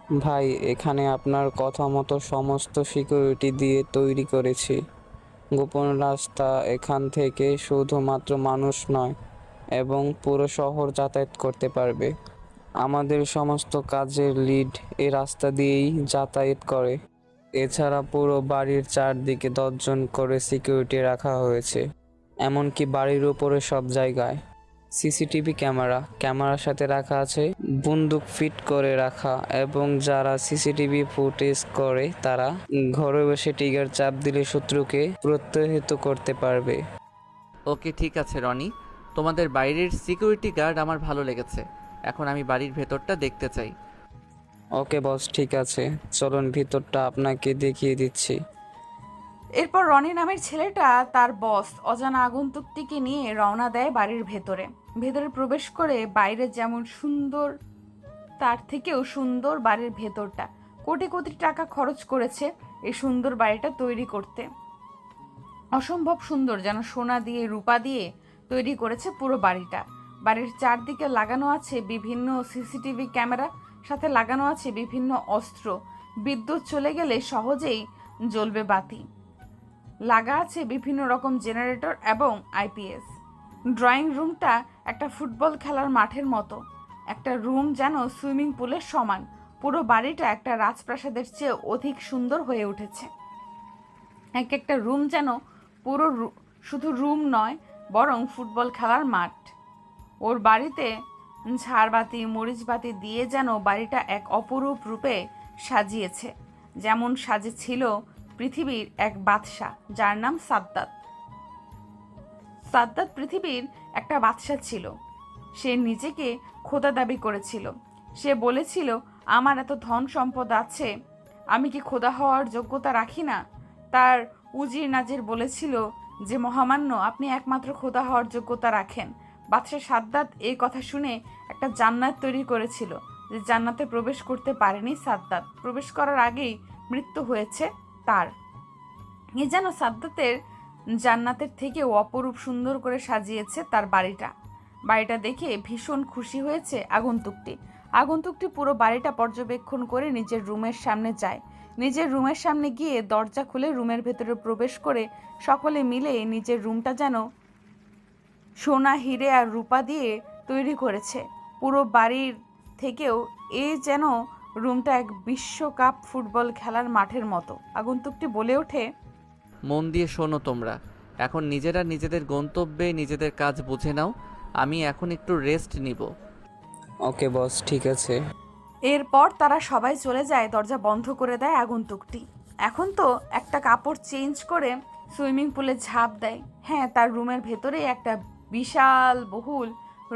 ভাই, এখানে আপনার কথা মতো সমস্ত সিকিউরিটি দিয়ে তৈরি করেছি। গোপন রাস্তা এখান থেকে শুধুমাত্র মানুষ নয় এবং পুরো শহর যাতায়াত করতে পারবে। আমাদের সমস্ত কাজের লিড এই রাস্তা দিয়েই যাতায়াত করে। এছাড়া পুরো বাড়ির চারদিকে 10 জন করে সিকিউরিটি রাখা হয়েছে, এমনকি বাড়ির উপরে সব জায়গায়। সিসিটিভি ক্যামেরার সাথে রাখা আছে, বন্দুক ফিট করে রাখা, এবং যারা সিসিটিভি ফুটেজ করে তারা ঘরে বসে ট্রিগার চাপ দিলে শত্রুকে প্রত্যহিত করতে পারবে। ওকে, ঠিক আছে রনি, তোমাদের বাইরের সিকিউরিটি গার্ড আমার ভালো লেগেছে। এখন আমি বাড়ির ভেতরটা দেখতে চাই। ওকে বস, ঠিক আছে, চলুন ভিতরটা আপনাকে দেখিয়ে দিচ্ছি। এরপর রনি নামের ছেলেটা তার বস অজানা আগন্তুকটিকে নিয়ে রওনা দেয় বাড়ির ভেতরে। ভেতরে প্রবেশ করে বাইরে যেমন সুন্দর, তার থেকেও সুন্দর বাড়ির ভেতরটা। কোটি কোটি টাকা খরচ করেছে এই সুন্দর বাড়িটা তৈরি করতে। অসম্ভব সুন্দর, যেন সোনা দিয়ে রূপা দিয়ে তৈরি করেছে পুরো বাড়িটা। বাড়ির চারদিকে লাগানো আছে বিভিন্ন সিসিটিভি ক্যামেরা, সাথে লাগানো আছে বিভিন্ন অস্ত্র। বিদ্যুৎ চলে গেলে সহজেই জ্বলবে বাতি। লাগা আছে বিভিন্ন রকম জেনারেটর এবং আইপিএস। ড্রয়িং রুমটা একটা ফুটবল খেলার মাঠের মতো, একটা রুম যেন সুইমিং পুলের সমান। পুরো বাড়িটা একটা রাজপ্রাসাদের চেয়ে অধিক সুন্দর হয়ে উঠেছে। এক একটা রুম যেন পুরো শুধু রুম নয়, বরং ফুটবল খেলার মাঠ। ওর বাড়িতে ঝাড়বাতি মরিচবাতি দিয়ে যেন বাড়িটা এক অপরূপ রূপে সাজিয়েছে। যেমন সাজেছিল পৃথিবীর এক বাদশা, যার নাম সাদ্দাত। সাদ্দাত পৃথিবীর একটা বাদশা ছিল। সে নিজেকে খোদা দাবি করেছিল। সে বলেছিল, আমার এত ধন সম্পদ আছে, আমি কি খোদা হওয়ার যোগ্যতা রাখি না? তার উজির নাজির বলেছিল যে, মহামান্য, আপনি একমাত্র খোদা হওয়ার যোগ্যতা রাখেন। বাদশা সাদ্দাত এই কথা শুনে একটা জান্নাত তৈরি করেছিল, যে জান্নাতে প্রবেশ করতে পারেনি সাদ্দাত। প্রবেশ করার আগেই মৃত্যু হয়েছে তার। এ যেন সাদ্দাতের জান্নাতের থেকেও অপরূপ সুন্দর করে সাজিয়েছে তার বাড়িটা। বাড়িটা দেখে ভীষণ খুশি হয়েছে আগন্তুকটি। আগন্তুকটি পুরো বাড়িটা পর্যবেক্ষণ করে নিজের রুমের সামনে যায়। নিজের রুমের সামনে গিয়ে দরজা খুলে রুমের ভেতরে প্রবেশ করে সকলে মিলে নিজের রুমটা যেন সোনা হিরে আর রূপা দিয়ে তৈরি করেছে। পুরো বাড়ির থেকেও এ যেন রুমটা এক বিশ্বকাপ ফুটবল খেলার মাঠের মতো। আগন্তুকটি বলে ওঠে, মন দিয়ে শোনো তোমরা, এখন নিজেরা নিজেদের গন্তব্যে নিজেদের কাজ বুঝে নাও। আমি এখন একটু রেস্ট নিব। ওকে বস, ঠিক আছে। এরপর তারা সবাই চলে যায়, দরজা বন্ধ করে দেয় আগন্তুকটি। এখন তো একটা কাপড় চেঞ্জ করে সুইমিং পুলে ঝাঁপ দেয়। হ্যাঁ, তার রুমের ভেতরে একটা বিশাল বহুল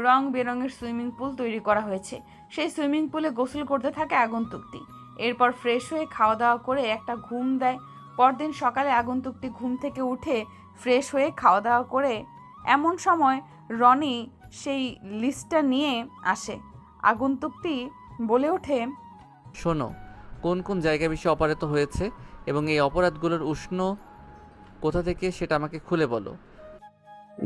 রং বেরঙের সুইমিং পুল তৈরি করা হয়েছে। সেই সুইমিং পুলে গোসল করতে থাকে আগন্তুকটি। এরপর ফ্রেশ হয়ে খাওয়া দাওয়া করে একটা ঘুম দেয়। পরদিন সকালে আগন্তুকটি ঘুম থেকে উঠে ফ্রেশ হয়ে খাওয়া দাওয়া করে এমন সময় রনি সেই লিস্টটা নিয়ে আসে। আগন্তুকটি বলে ওঠে, শোনো, কোন কোন জায়গায় বেশি অপরাধ হয়েছে এবং এই অপরাধগুলোর উষ্ণ কোথা থেকে সেটা আমাকে খুলে বলো।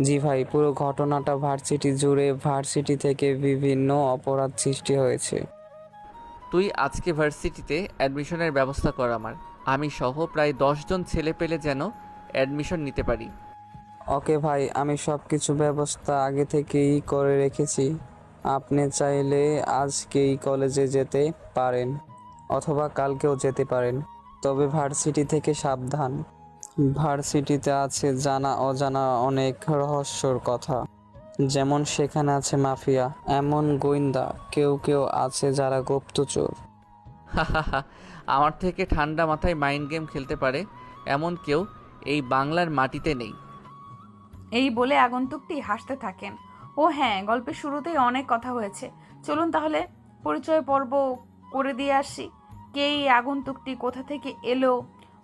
জি ভাই, পুরো ঘটনাটা ভার্সিটি জুড়ে, ভার্সিটি থেকে বিভিন্ন অপরাধ সৃষ্টি হয়েছে। তুই আজকে ভার্সিটিতে অ্যাডমিশনের ব্যবস্থা কর আমার। আমি সহ প্রায় 10 জন ছেলে পেলে যেন অ্যাডমিশন নিতে পারি। ওকে ভাই, আমি সব কিছু ব্যবস্থা আগে থেকেই করে রেখেছি। আপনি চাইলে আজকেই কলেজে যেতে পারেন, অথবা কালকেও যেতে পারেন। তবে ভার্সিটি থেকে সাবধান। ভার্সিটিতে আছে জানা অজানা অনেক রহস্যর কথা। যেমন সেখানে আছে মাফিয়া, এমন গোয়েন্দা, কেউ কেউ আছে যারা গুপ্তচর। হাহাহা, আমার থেকে ঠান্ডা মাথায় মাইন্ড গেম খেলতে পারে এমন কেউ এই বাংলার মাটিতে নেই। এই বলে আগন্তুকটি হাসতে থাকেন। ও হ্যাঁ, গল্পের শুরুতেই অনেক কথা হয়েছে, চলুন তাহলে পরিচয় পর্ব করে দিয়ে আসি। কে এই আগন্তুকটি, কোথা থেকে এলো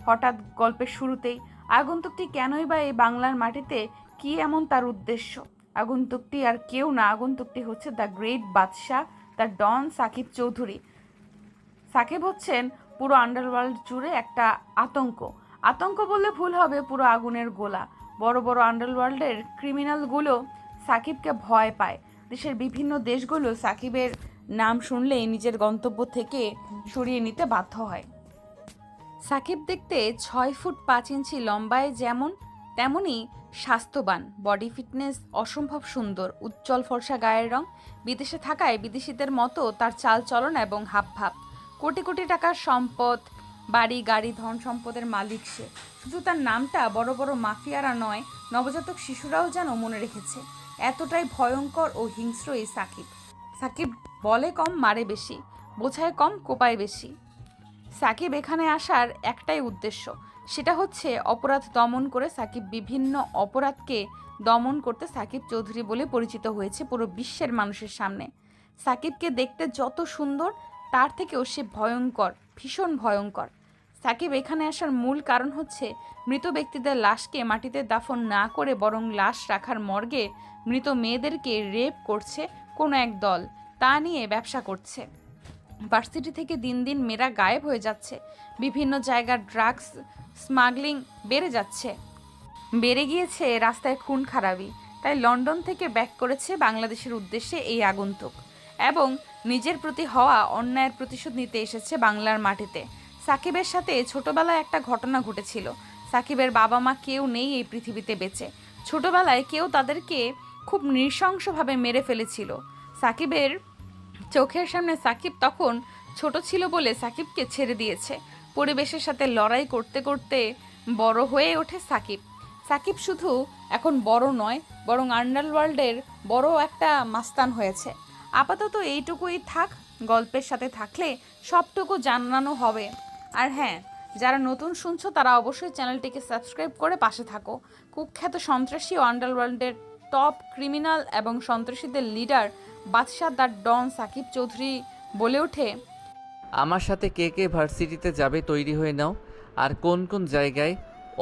হঠাৎ গল্পের শুরুতেই? আগন্তুকটি কেনই বা এই বাংলার মাটিতে, কি এমন তার উদ্দেশ্য? আগন্তুকটি আর কেউ না, আগন্তুকটি হচ্ছে দ্য গ্রেট বাদশাহ, দ্য ডন সাকিব চৌধুরী। সাকিব হচ্ছেন পুরো আন্ডারওয়ার্ল্ড জুড়ে একটা আতঙ্ক। আতঙ্ক বললে ভুল হবে, পুরো আগুনের গোলা। বড় বড় আন্ডারওয়ার্ল্ডের ক্রিমিনালগুলো সাকিবকে ভয় পায়। দেশের বিভিন্ন দেশগুলো সাকিবের নাম শুনলেই নিজের গন্তব্য থেকে সরিয়ে নিতে বাধ্য হয়। সাকিব দেখতে 6 ফুট 5 ইঞ্চি লম্বায় যেমন তেমনি স্বাস্থ্যবান, বডি ফিটনেস অসম্ভব সুন্দর, উজ্জ্বল ফর্সা গায়ের রং, বিদেশে থাকায় বিদেশিদের মতো তার চাল চলন এবং হাবভাব। কোটি কোটি টাকার সম্পদ, বাড়ি গাড়ি ধন সম্পদের মালিক সে। শুধু তার নামটা বড় বড় মাফিয়ারা নয়, নবজাতক শিশুরাও যেন মনে রেখেছে। এতটাই ভয়ঙ্কর ও হিংস্র এই সাকিব। সাকিব বলে কম মারে বেশি, বোঝায় কম কোপায় বেশি। সাকিব এখানে আসার একটাই উদ্দেশ্য, সেটা হচ্ছে অপরাধ দমন করে। সাকিব বিভিন্ন অপরাধকে দমন করতে সাকিব চৌধুরী বলে পরিচিত হয়েছে পুরো বিশ্বের মানুষের সামনে। সাকিবকে দেখতে যত সুন্দর, তার থেকেও সে ভয়ঙ্কর, ভীষণ ভয়ঙ্কর। সাকিব এখানে আসার মূল কারণ হচ্ছে মৃত ব্যক্তিদের লাশকে মাটিতে দাফন না করে বরং লাশ রাখার মর্গে মৃত মেয়েদেরকে রেপ করছে কোনো এক দল, তা নিয়ে ব্যবসা করছে। ভার্সিটি থেকে দিন দিন মেয়েরা গায়েব হয়ে যাচ্ছে, বিভিন্ন জায়গার ড্রাগস স্মাগলিং বেড়ে যাচ্ছে, বেড়ে গিয়েছে রাস্তায় খুন খারাপি। তাই লন্ডন থেকে ব্যাক করেছে বাংলাদেশের উদ্দেশ্যে এই আগন্তুক এবং নিজের প্রতি হওয়া অন্যায়ের প্রতিশোধ নিতে এসেছে বাংলার মাটিতে। সাকিবের সাথে ছোটবেলায় একটা ঘটনা ঘটেছিল। সাকিবের বাবা মা কেউ নেই এই পৃথিবীতে বেঁচে। ছোটবেলায় কেউ তাদেরকে খুব নৃশংসভাবে মেরে ফেলেছিল। সাকিবের চোখের সামনে সাকিব তখন ছোট ছিল বলে সাকিবকে ছেড়ে দিয়েছে। পরিবেশের সাথে লড়াই করতে করতে বড় হয়ে ওঠে সাকিব। সাকিব শুধু এখন বড় নয়, বরং আন্ডারওয়ার্ল্ডের বড় একটা মাস্তান হয়েছে। আপাতত এইটুকুই থাক, গল্পের সাথে থাকলে সবটুকু জানানো হবে। আর হ্যাঁ, যারা নতুন শুনছো তারা অবশ্যই চ্যানেলটিকে সাবস্ক্রাইব করে পাশে থাকো। কুখ্যাত সন্ত্রাসী ও আন্ডারওয়ার্ল্ডের টপ ক্রিমিনাল এবং সন্ত্রাসীদের লিডার বাদশাহ দ্য ডন সাকিব চৌধুরী বলে ওঠে, আমার সাথে কে কে ভার্সিটিতে যাবে তৈরি হয়ে নাও। আর কোন কোন জায়গায়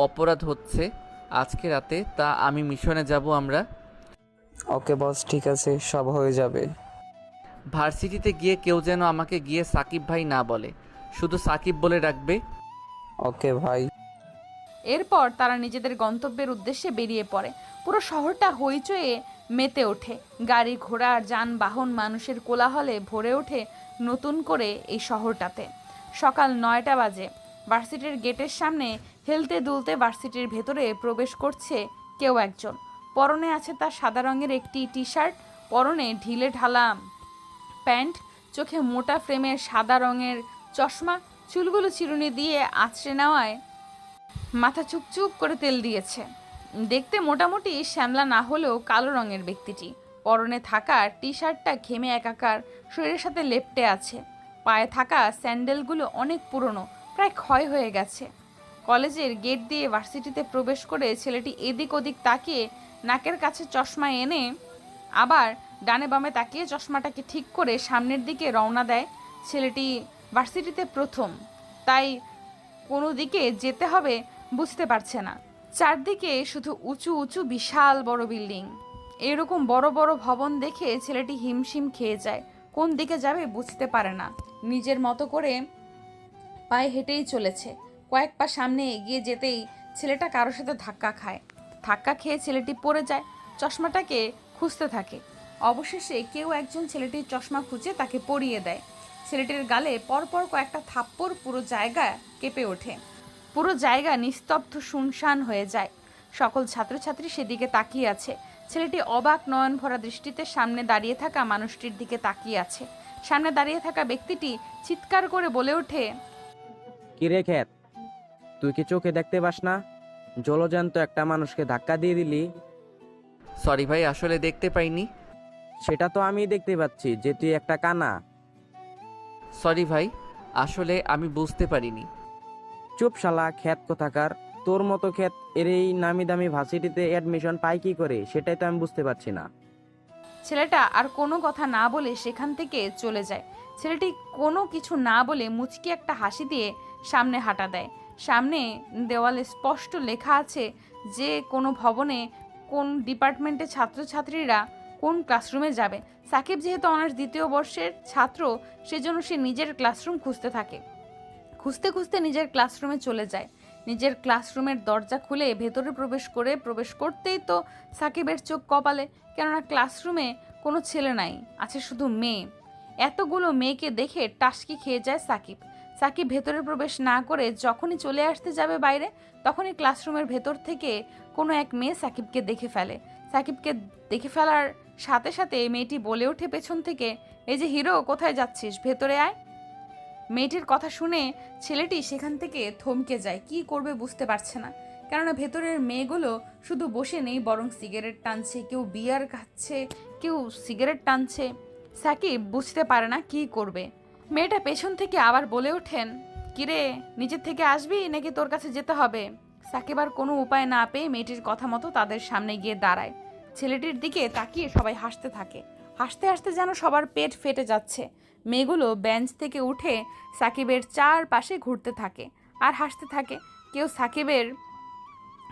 অপরাধ হচ্ছে আজকে রাতে তা আমি মিশনে যাব আমরা। ওকে বস, ঠিক আছে, সব হয়ে যাবে। ভার্সিটিতে গিয়ে কেউ যেন আমাকে গিয়ে সাকিব ভাই না বলে, শুধু সাকিব বলে রাখবে। ওকে ভাই। এরপর তারা নিজেদের গন্তব্যের উদ্দেশ্যে বেরিয়ে পড়ে। পুরো শহরটা হইচয়ে মেতে ওঠে, গাড়ি ঘোড়া যানবাহন মানুষের কোলাহলে ভরে ওঠে নতুন করে এই শহরটাতে। সকাল 9টা বাজে। ভার্সিটির গেটের সামনে হেলতে দুলতে ভার্সিটির ভেতরে প্রবেশ করছে কেউ একজন। পরনে আছে তার সাদা রঙের একটি টি শার্ট, পরনে ঢিলে ঢালা প্যান্ট, চোখে মোটা ফ্রেমের সাদা রঙের চশমা, চুলগুলো চিরুনি দিয়ে আঁচড়ে নেওয়ায় মাথা চুপচুপ করে তেল দিয়েছে। দেখতে মোটামুটি শ্যামলা না হলেও কালো রঙের ব্যক্তিটি। পরনে থাকা টি শার্টটা ঘেমে একাকার, শরীরের সাথে লেপ্টে আছে। পায়ে থাকা স্যান্ডেলগুলো অনেক পুরনো, প্রায় ক্ষয় হয়ে গেছে। কলেজের গেট দিয়ে ভার্সিটিতে প্রবেশ করে ছেলেটি এদিক ওদিক তাকিয়ে নাকের কাছে চশমা এনে আবার ডানে বামে তাকিয়ে চশমাটাকে ঠিক করে সামনের দিকে রওনা দেয়। ছেলেটি ভার্সিটিতে প্রথম, তাই কোনো দিকে যেতে হবে বুঝতে পারছে না। চারদিকে শুধু উঁচু উঁচু বিশাল বড় বিল্ডিং। এরকম বড় বড় ভবন দেখে ছেলেটি হিমশিম খেয়ে যায়, কোন দিকে যাবে বুঝতে পারে না। নিজের মতো করে পায়ে হেঁটেই চলেছে। কয়েক পা সামনে এগিয়ে যেতেই ছেলেটা কারোর সাথে ধাক্কা খায়। ধাক্কা খেয়ে ছেলেটি পড়ে যায়, চশমাটাকে খুঁজতে থাকে। অবশেষে কেউ একজন ছেলেটির চশমা খুঁজে তাকে পরিয়ে দেয়। ছেলেটির গালে পরপর কয়েকটা থাপ্পড় পুরো জায়গা কেঁপে ওঠে। পুরো জায়গা নিস্তব্ধ শুনশান হয়ে যায়। সকল ছাত্রছাত্রী সেদিকে তাকিয়ে আছে। ছেলেটি অবাক নয়ন ভরা দৃষ্টিতে সামনে দাঁড়িয়ে থাকা মানুষটির দিকে তাকিয়ে আছে। সামনে দাঁড়িয়ে থাকা ব্যক্তিটি চিৎকার করে বলে ওঠে, কিরে খ্যাত, তুই কি চোখে দেখতে পাস না? জলজ্যান্ত একটা মানুষকে ধাক্কা দিয়ে দিলি। সরি ভাই, আসলে দেখতে পাইনি। সেটা তো আমি দেখতে পাচ্ছি যে তুই একটা কানা। সরি ভাই, আসলে আমি বুঝতে পারিনি। চুপ শালা খ্যাত কোথাকার। তোর মতো খ্যাত এর এই নামি দামি ভার্সিটিতে অ্যাডমিশন পাই কি করে, সেটাই তো আমি বুঝতে পারছি না। ছেলেটা আর কোনো কথা না বলে সেখান থেকে চলে যায়। ছেলেটি কোনো কিছু না বলে মুচকি একটা হাসি দিয়ে সামনে হাঁটা দেয়। সামনে দেওয়ালে স্পষ্ট লেখা আছে যে কোনো ভবনে কোন ডিপার্টমেন্টের ছাত্রছাত্রীরা কোন ক্লাসরুমে যাবে। সাকিব যেহেতু অনার্স 2য় বর্ষের ছাত্র, সেজন্য সে নিজের ক্লাসরুম খুঁজতে থাকে। খুঁজতে খুঁজতে নিজের ক্লাসরুমে চলে যায়। নিজের ক্লাসরুমের দরজা খুলে ভেতরে প্রবেশ করতেই তো সাকিবের চোখ কপালে, কেননা ক্লাসরুমে কোনো ছেলে নাই, আছে শুধু মেয়ে। এতগুলো মেয়েকে দেখে টাসকি খেয়ে যায় সাকিব। সাকিব ভেতরে প্রবেশ না করে যখনই চলে আসতে যাবে বাইরে, তখনই ক্লাসরুমের ভেতর থেকে কোনো এক মেয়ে সাকিবকে দেখে ফেলে। সাকিবকে দেখে ফেলার সাথে সাথে মেয়েটি বলে ওঠে পেছন থেকে, এই যে হিরো, কোথায় যাচ্ছিস, ভেতরে আয়। মেয়েটির কথা শুনে ছেলেটি সেখান থেকে থমকে যায়, কি করবে বুঝতে পারছে না। কেননা ভেতরের মেয়েগুলো শুধু বসে নেই, বরং সিগারেট টানছে, কেউ বিয়ার খাচ্ছে, কেউ সিগারেট টানছে। সাকিব বুঝতে পারে না কি করবে। মেয়েটা পেছন থেকে আবার বলে ওঠেন, কিরে, নিজের থেকে আসবি নাকি তোর কাছে যেতে হবে? সাকিব আর কোনো উপায় না পেয়ে মেয়েটির কথা মতো তাদের সামনে গিয়ে দাঁড়ায়। ছেলেটির দিকে তাকিয়ে সবাই হাসতে থাকে। হাসতে হাসতে যেন সবার পেট ফেটে যাচ্ছে। মেয়েগুলো বেঞ্চ থেকে উঠে সাকিবের চারপাশে ঘুরতে থাকে আর হাসতে থাকে। কেউ সাকিবের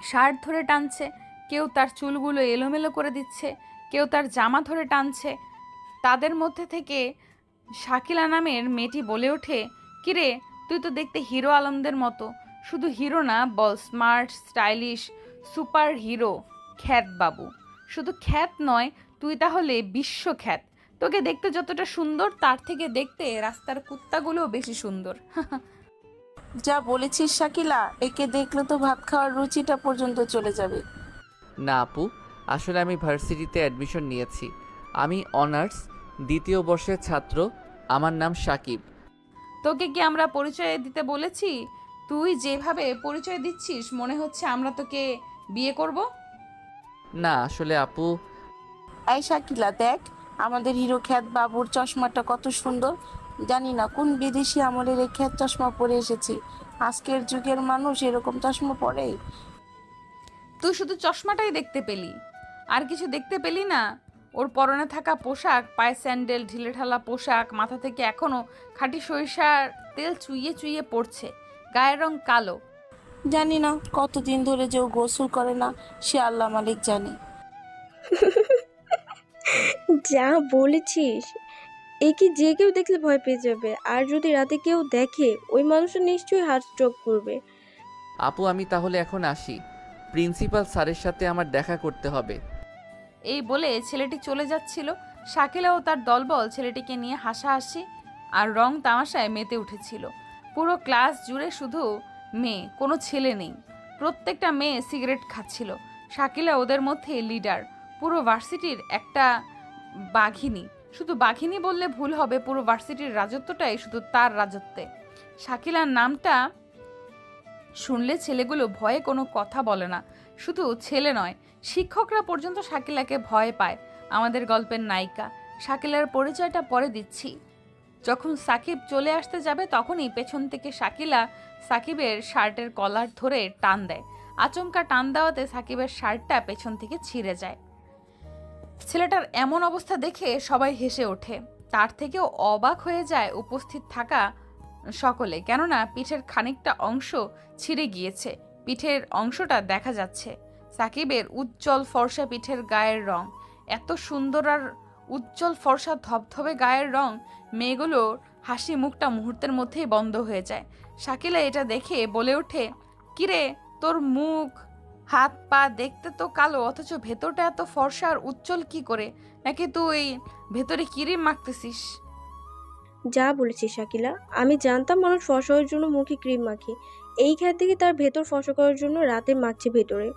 শার্ট ধরে টানছে, কেউ তার চুলগুলো এলোমেলো করে দিচ্ছে, কেউ তার জামা ধরে টানছে। তাদের মধ্যে থেকে শাকিলা নামের মেয়েটি বলে ওঠে, কিরে, তুই তো দেখতে হিরো আলমদের মতো। শুধু হিরো না, বল স্মার্ট, স্টাইলিশ, সুপার হিরো, খ্যাত বাবু। শুধু খ্যাত নয়, তুই তাহলে বিশ্বখ্যাত। তোকে দেখতে যতটা সুন্দর, তার থেকে দেখতে রাস্তার কুত্তাগুলো বেশি সুন্দর। যা বলেছিস শাকিলা, একে দেখলে তো ভাত খাওয়ার রুচিটা পর্যন্ত চলে যাবে। না আপু, আসলে আমি ভার্সিটিতে অ্যাডমিশন নিয়েছি। আমি অনার্স দ্বিতীয় বর্ষের ছাত্র। আমার নাম সাকিব। তোকে কি আমরা পরিচয় দিতে বলেছি? তুই যেভাবে পরিচয় দিচ্ছিস মনে হচ্ছে আমরা তোকে বিয়ে করব। না আসলে আপু, এই শাকিলা দেখ, আমাদের হিরো খ্যাত বাবুর চশমাটা কত সুন্দর। জানি না কোন বিদেশি আমলের এই খ্যাত চশমা পরে এসেছি। আজকের যুগের মানুষ এরকম চশমা পরে? তুই শুধু চশমাটাই দেখতে পেলি, আর কিছু দেখতে পেলি না? ওর পরনে থাকা পোশাক, পায়ে স্যান্ডেল, ঢিলেঢালা পোশাক, মাথা থেকে এখনো খাঁটি সরিষার তেল চুইয়ে চুইয়ে পড়ছে, গায়ের রং কালো। জানি না কতদিন ধরে যে ও গোসল করে না, সে আল্লাহ মালিক জানে। যা বলেছিস, একে যে কেউ দেখলে ভয় পেয়ে যাবে, আর যদি রাতে কেউ দেখে ওই মানুষটা নিশ্চয়ই হার্ট স্ট্রোক করবে। আপু আমি তাহলে এখন আসি। প্রিন্সিপাল স্যারের সাথে আমার দেখা করতে হবে। এই বলে ছেলেটি চলে যাচ্ছিল। শাকিলা ও তার দলবল ছেলেটিকে নিয়ে হাসাহাসি আর রং তামাশায় মেতে উঠেছিল। পুরো ক্লাস জুড়ে শুধু মেয়ে, কোনো ছেলে নেই। প্রত্যেকটা মেয়ে সিগারেট খাচ্ছিল। শাকিলা ওদের মধ্যে লিডার, পুরো ভার্সিটির একটা বাঘিনী। শুধু বাঘিনী বললে ভুল হবে, পুরো ভার্সিটির রাজত্বটাই শুধু তার রাজত্বে। শাকিলার নামটা শুনলে ছেলেগুলো ভয়ে কোনো কথা বলে না। শুধু ছেলে নয়, শিক্ষকরা পর্যন্ত শাকিলাকে ভয় পায়। আমাদের গল্পের নায়িকা শাকিলার পরিচয়টা পরে দিচ্ছি। যখন সাকিব চলে আসতে যাবে তখনই পেছন থেকে শাকিলা সাকিবের শার্টের কলার ধরে টান দেয়। আচমকা টান দেওয়াতে সাকিবের শার্টটা পেছন থেকে ছিঁড়ে যায়। ছেলেটার এমন অবস্থা দেখে সবাই হেসে ওঠে। তার থেকেও অবাক হয়ে যায় উপস্থিত থাকা সকলে, কেননা পিঠের খানিকটা অংশ ছিঁড়ে গিয়েছে, পিঠের অংশটা দেখা যাচ্ছে। সাকিবের উজ্জ্বল ফর্সা পিঠের গায়ের রং এত সুন্দর, আর উজ্জ্বল ফর্সা ধবধবে গায়ের রং, মেয়েগুলোর হাসি মুখটা মুহূর্তের মধ্যেই বন্ধ হয়ে যায়। শাকিলা এটা দেখে বলে ওঠে, কিরে, তোর মুখ হাত পা দেখতে তো কালো, অথচ ভেতরটা এত ফর্সা আর উজ্জ্বল কি করে? নাকি তুই ভেতরে ক্রিম মাখতেছিস? যা বলেছিস শাকিলা, আমি জানতাম মানুষ ফর্সা হওয়ার জন্য মুখে ক্রিম মাখে। এই খ্যাত থেকে তার ভেতর ফর্সা করার জন্য রাতে মাখছে ভেতরে।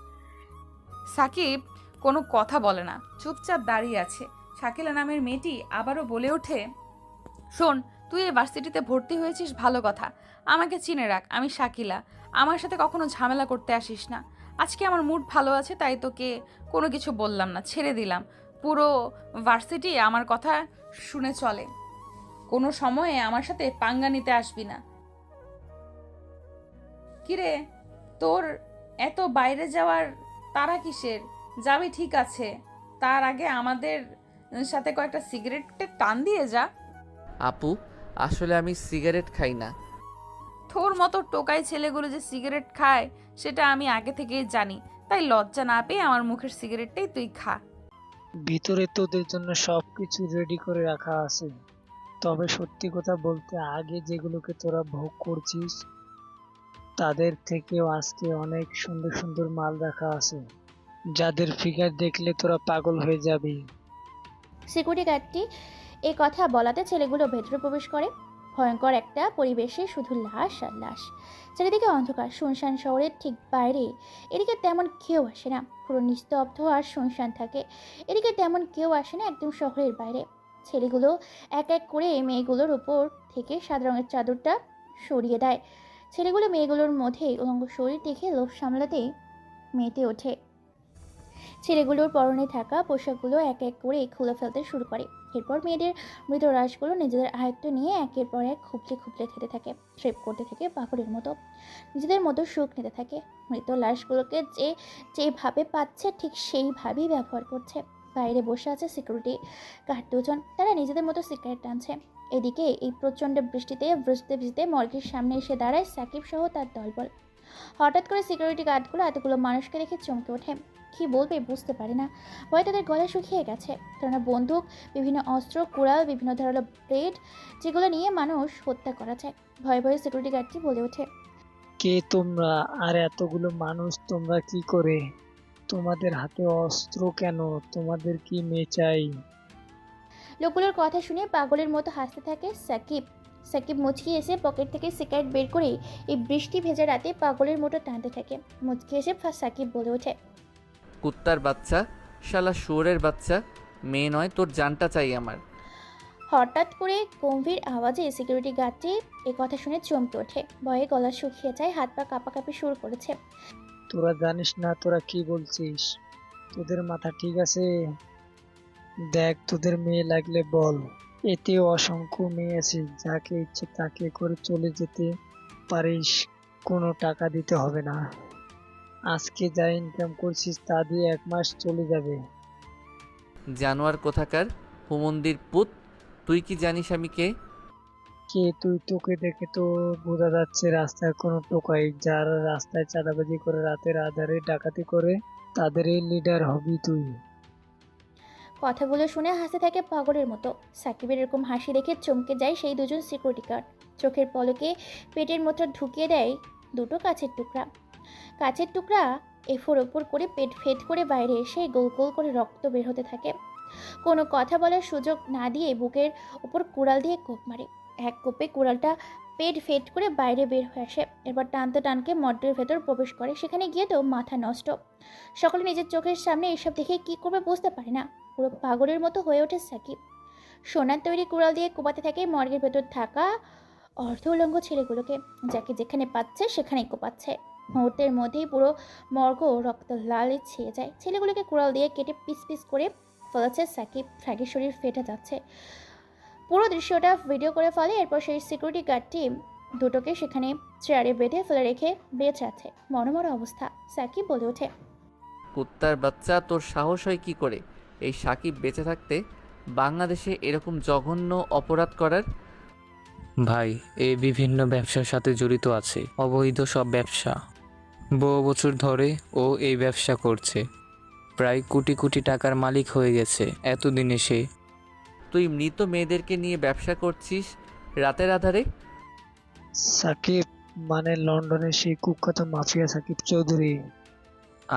সাকিব কোনো কথা বলে না, চুপচাপ দাঁড়িয়ে আছে। শাকিলা নামের মেয়েটি আবারও বলে ওঠে, শোন, তুই এই ভার্সিটিতে ভর্তি হয়েছিস ভালো কথা, আমাকে চিনে রাখ, আমি শাকিলা। আমার সাথে কখনো ঝামেলা করতে আসিস না। আজকে আমার মুড ভালো আছে তাই তোকে কোনো কিছু বললাম না, ছেড়ে দিলাম। পুরো ভার্সিটি আমার কথা শুনে চলে, কোনো সময়ে আমার সাথে পাঙ্গা নিতে আসবি না। কিরে, তোর এত বাইরে যাওয়ার তারা কিসের? যাবি ঠিক আছে, তার আগে আমাদের সাথে কয়েকটা সিগারেটের টান দিয়ে যা। আপু আসলে আমি সিগারেট খাই না। তোর মতো টোকাই ছেলেগুলো যে সিগারেট খায় সেটা আমি আগে থেকেই জানি, তাই লজ্জা না পেয়ে আমার মুখের সিগারেটটাই তুই খা। ভিতরে তোদের জন্য সবকিছু রেডি করে রাখা আছে। তবে সত্যি কথা বলতে, আগে যেগুলোকে তোরা ভোগ করছিস তাদের থেকেও আজকে অনেক সুন্দর সুন্দর মাল রাখা আছে, যাদের ফিগার দেখলে তোরা পাগল হয়ে যাবি। সিকিউরিটি গার্ডটি এই কথা বলাতে ছেলেগুলো ভেতরে প্রবেশ করে। ভয়ঙ্কর একটা পরিবেশে শুধু লাশ আর লাশ। চারিদিকে অন্ধকার, শুনশান শহরের ঠিক বাইরে। এদিকে তেমন কেউ আসে না, পুরো নিস্তব্ধ আর শুনশান থাকে। এদিকে তেমন কেউ আসে না একদম শহরের বাইরে। ছেলেগুলো এক এক করে মেয়েগুলোর উপর থেকে সাদা রঙের চাদরটা সরিয়ে দেয়। ছেলেগুলো মেয়েগুলোর মধ্যে উলঙ্গ শরীর দেখে লোভ সামলাতেই মেতে ওঠে। ছেলেগুলোর পরনে থাকা পোশাকগুলো এক এক করে খুলে ফেলতে শুরু করে। এরপর মেয়েদের মৃত লাশগুলো নিজেদের আয়ত্ত নিয়ে একের পর এক খুবলে খুবলে খেতে থাকে, স্রেপ করতে থাকে পাগলের মতো, নিজেদের মতো সুখ নিতে থাকে। মৃত লাশগুলোকে যেভাবে পাচ্ছে ঠিক সেইভাবেই ব্যবহার করছে। বাইরে বসে আছে সিকিউরিটি গার্ড দুজন, তারা নিজেদের মতো সিগারেট টানছে। এদিকে এই প্রচণ্ড বৃষ্টিতে ভিজতে ভিজতে মর্গের সামনে এসে দাঁড়ায় সাকিব সহ তার দলবল। হঠাৎ করে সিকিউরিটি গার্ডগুলো এতগুলো মানুষকে দেখে চমকে ওঠে। কি বলবে বুঝতে পারে না, ভয় তাদের গলা শুকিয়ে গেছে। কেননা বন্দুক, বিভিন্ন অস্ত্র, কুড়াল, বিভিন্ন ধারালো ব্লেড, যেগুলো নিয়ে মানুষ হত্যা করা যায়। ভয়ে ভয়ে সিকিউরিটি গার্ডটি বলে ওঠে, কে তোমরা? আর এতগুলো মানুষ তোমরা কি করে? তোমাদের হাতে অস্ত্র কেন? তোমাদের কি মেয়ে চাই? লোকগুলোর কথা শুনে পাগলের মতো হাসতে থাকে সাকিব। সাকিব মুচকি এসে পকেট থেকে সিগারেট বের করে এই বৃষ্টি ভেজা রাতে পাগলের মতো টানতে থাকে। মুচকি এসে সাকিব বলে ওঠে, কুত্তার বাচ্চা, শালা শুয়োরের বাচ্চা, মেয়ে নয়, তোর জানটা চাই আমার। হঠাৎ করে গম্ভীর আওয়াজে সিকিউরিটি গার্ডটি এ কথা শুনে চমকে ওঠে। ভয়ে গলা শুকিয়ে যায়, হাত পা কাঁপাকাঁপি শুরু করেছে। তোরা জানিস না তোরা কি বলছিস? তোদের মাথা ঠিক আছে? দেখ, তোদের মেয়ে লাগলে বল। এতে অসংখ্য মেয়ে আছে, যাকে ইচ্ছে তাকে করে চলে যেতে পারিস, কোনো টাকা দিতে হবে না। আজকে যা ইনকাম করছিস তা দিয়ে 1 মাস চলে যাবে। জানোয়ার কোথাকার, হুমন্দির পুত, তুই কি জানিস আমি কে? কে তুই? তোকে দেখে তো বোঝা যাচ্ছে রাস্তার কোনো টোকাই, যারা রাস্তায় চাঁদাবাজি করে রাতের আধারে ডাকাতি করে তাদেরই লিডার হবি তুই। কথাগুলো শুনে হাসতে থাকে পাগলের মতো। সাকিবের এরকম হাসি দেখে চমকে যায় সেই দুজন সিকিউরিটি গার্ড। চোখের পলকে পেটের মধ্যে ঢুকিয়ে দেয় দুটো কাছের টুকরা। কাছের টুকরা এফোর ওপর করে পেট ফেট করে বাইরে এসে গোল গোল করে রক্ত বের হতে থাকে। কোনো কথা বলার সুযোগ না দিয়ে বুকের উপর কুড়াল দিয়ে কোপ মারে। এক কোপে কুড়ালটা পেট ফেট করে বাইরে বের হয়ে আসে। এরপর টানতে টানকে মডের ভেতর প্রবেশ করে। সেখানে গিয়ে তো মাথা নষ্ট। সকলে নিজের চোখের সামনে এসব দেখে কি করবে বুঝতে পারে না। পুরো পাগলের মতো হয়ে ওঠে সাকিব। সোনার তৈরি কুড়াল দিয়ে কোপাতে থাকে মর্গের ভেতর থাকা অর্ধ উলঙ্গ ছেলেগুলোকে, যাকে যেখানে পাচ্ছে সেখানেই কোপাচ্ছে। মুহূর্তের মধ্যেই পুরো মর্গ রক্ত লালে ছেয়ে যায়। ছেলেগুলোকে কুড়াল দিয়ে কেটে পিস পিস করে ফেলেছে সাকিব। ফ্র্যাগের শরীর ফেটে যাচ্ছে। পুরো দৃশ্যটা ভিডিও করে ফেলে। এরপর সেই সিকিউরিটি গার্ডটি দুটোকে সেখানে চেয়ারে বেঁধে ফেলে রেখে বেঁচে আছে। মনোমরা অবস্থা। সাকিব বলে ওঠে, কুত্তার বাচ্চা, তোর সাহস হয় কি করে এই সাকিব বেঁচে থাকতে বাংলাদেশে এরকম জঘন্য অপরাধ করার? ভাই, এ বিভিন্ন ব্যবসার সাথে জড়িত আছে, অবৈধ সব ব্যবসা। বহু বছর ধরে ও এই ব্যবসা করছে, প্রায় কোটি কোটি টাকার মালিক হয়ে গেছে এতদিনে সে। তুই মৃত মেয়েদেরকে নিয়ে ব্যবসা করছিস রাতের আধারে? সাকিব মানে লন্ডনের সেই কুখ্যাত মাফিয়া সাকিব চৌধুরী।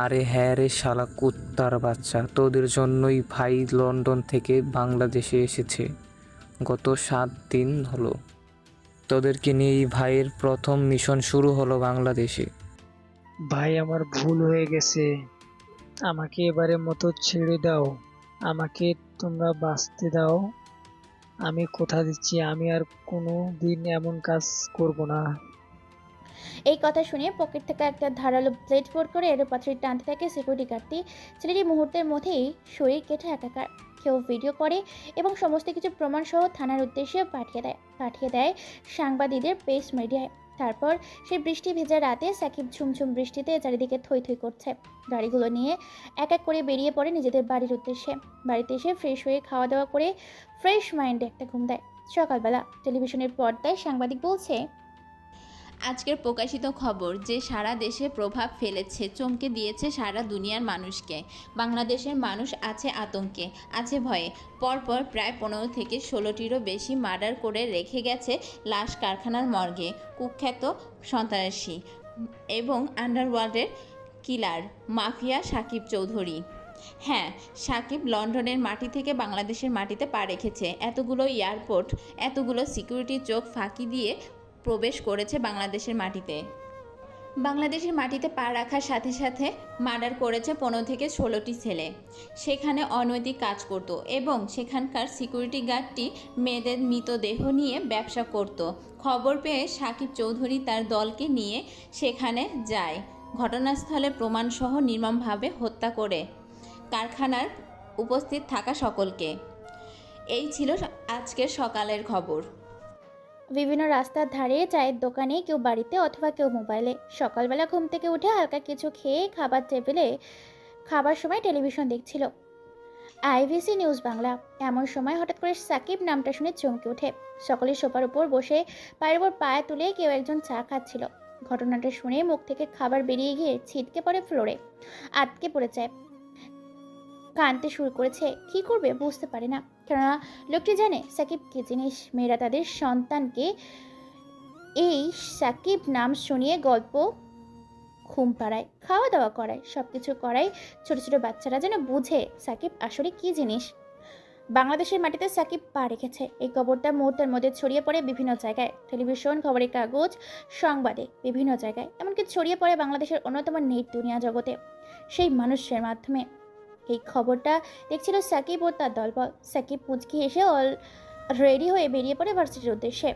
আরে হ্যাঁ রে শালা কুত্তার বাচ্চা, তোদের জন্যই ভাই লন্ডন থেকে বাংলাদেশে এসেছে। গত 7 দিন হলো তোদেরকে নিয়েই ভাইয়ের প্রথম মিশন শুরু হলো বাংলাদেশে। ভাই আমার ভুল হয়ে গেছে, আমাকে এবারের মতো ছেড়ে দাও, আমাকে তোমরা বাঁচতে দাও। আমি কথা দিচ্ছি আমি আর কোনো দিন এমন কাজ করব না। এই কথা শুনে পকেট থেকে একটা ধারালো ব্লেড বের করে এর পাথরে টানতে থাকে সিকিউরিটি গার্ডটি। ছেলেটি মুহূর্তের মধ্যেই শরীর কেটে একাকার। কেউ ভিডিও করে এবং সমস্ত কিছু প্রমাণ সহ থানার উদ্দেশ্যে পাঠিয়ে দেয় সাংবাদিকদের প্রেস মিডিয়ায়। তারপর সেই বৃষ্টি ভেজা রাতে সাকিব ঝুমঝুম বৃষ্টিতে চারিদিকে থই থই করছে। গাড়িগুলো নিয়ে এক এক করে বেরিয়ে পড়ে নিজেদের বাড়ির উদ্দেশ্যে। বাড়িতে এসে ফ্রেশ হয়ে খাওয়া দাওয়া করে ফ্রেশ মাইন্ডে একটা ঘুম দেয়। সকালবেলা টেলিভিশনের পর্দায় সাংবাদিক বলছে, আজকের প্রকাশিত খবর যে সারা দেশে প্রভাব ফেলেছে, চমকে দিয়েছে সারা দুনিয়ার মানুষকে। বাংলাদেশের মানুষ আছে আতঙ্কে, আছে ভয়ে। পরপর প্রায় 15 থেকে 16টিরও বেশি মার্ডার করে রেখে গেছে লাশ কারখানার মর্গে কুখ্যাত সন্ত্রাসী এবং আন্ডারওয়ার্ল্ডের কিলার মাফিয়া সাকিব চৌধুরী। হ্যাঁ, সাকিব লন্ডনের মাটি থেকে বাংলাদেশের মাটিতে পা রেখেছে। এতগুলো এয়ারপোর্ট, এতগুলো সিকিউরিটি চোখ ফাঁকি দিয়ে প্রবেশ করেছে বাংলাদেশের মাটিতে। বাংলাদেশের মাটিতে পা রাখার সাথে সাথে মার্ডার করেছে 15 থেকে 16টি ছেলে। সেখানে অনৈতিক কাজ করত এবং সেখানকার সিকিউরিটি গার্ডটি মেয়েদের মৃতদেহ নিয়ে ব্যবসা করত। খবর পেয়ে সাকিব চৌধুরী তার দলকে নিয়ে সেখানে যায়। ঘটনাস্থলে প্রমাণসহ নির্মমভাবে হত্যা করে কারখানার উপস্থিত থাকা সকলকে। এই ছিল আজকের সকালের খবর। বিভিন্ন রাস্তার ধারে, চায়ের দোকানে, কেউ বাড়িতে অথবা কেউ মোবাইলে। সকালবেলা ঘুম থেকে উঠে হালকা কিছু খেয়ে খাবার টেবিলে খাবার সময় টেলিভিশন দেখছিল আইভিসি নিউজ বাংলা। এমন সময় হঠাৎ করে সাকিব নামটা শুনে চমকে ওঠে। সকলে সোফার উপর বসে পায়ের উপর পায়ে তুলে কেউ একজন চা খাচ্ছিল। ঘটনাটা শুনে মুখ থেকে খাবার বেরিয়ে গিয়ে ছিটকে পড়ে ফ্লোরে, আটকে পড়ে যায়। কাঁদতে শুরু করেছে। কি করবে বুঝতে পারে না, কেননা লোকটি জানে সাকিব কি জিনিস। মেয়েরা তাদের সন্তানকে এই সাকিব নাম শুনিয়ে গল্প, ঘুম পাড়ায়, খাওয়া দাওয়া করায়, সব কিছু করায়। ছোট ছোট বাচ্চারা যেন বুঝে সাকিব আসলে কি জিনিস। বাংলাদেশের মাটিতে সাকিব পা রেখেছে, এই খবরটা মুহূর্তের মধ্যে ছড়িয়ে পড়ে বিভিন্ন জায়গায়। টেলিভিশন, খবরের কাগজ, সংবাদে, বিভিন্ন জায়গায়, এমনকি ছড়িয়ে পড়ে বাংলাদেশের অন্যতম নেট দুনিয়া জগতে সেই মানুষের মাধ্যমে। এই খবরটা দেখছিল সাকিব ও তার দলবল। সাকিব মুচকি এসে রেডি হয়ে বেরিয়ে পড়ে ভার্সিটির উদ্দেশ্যে।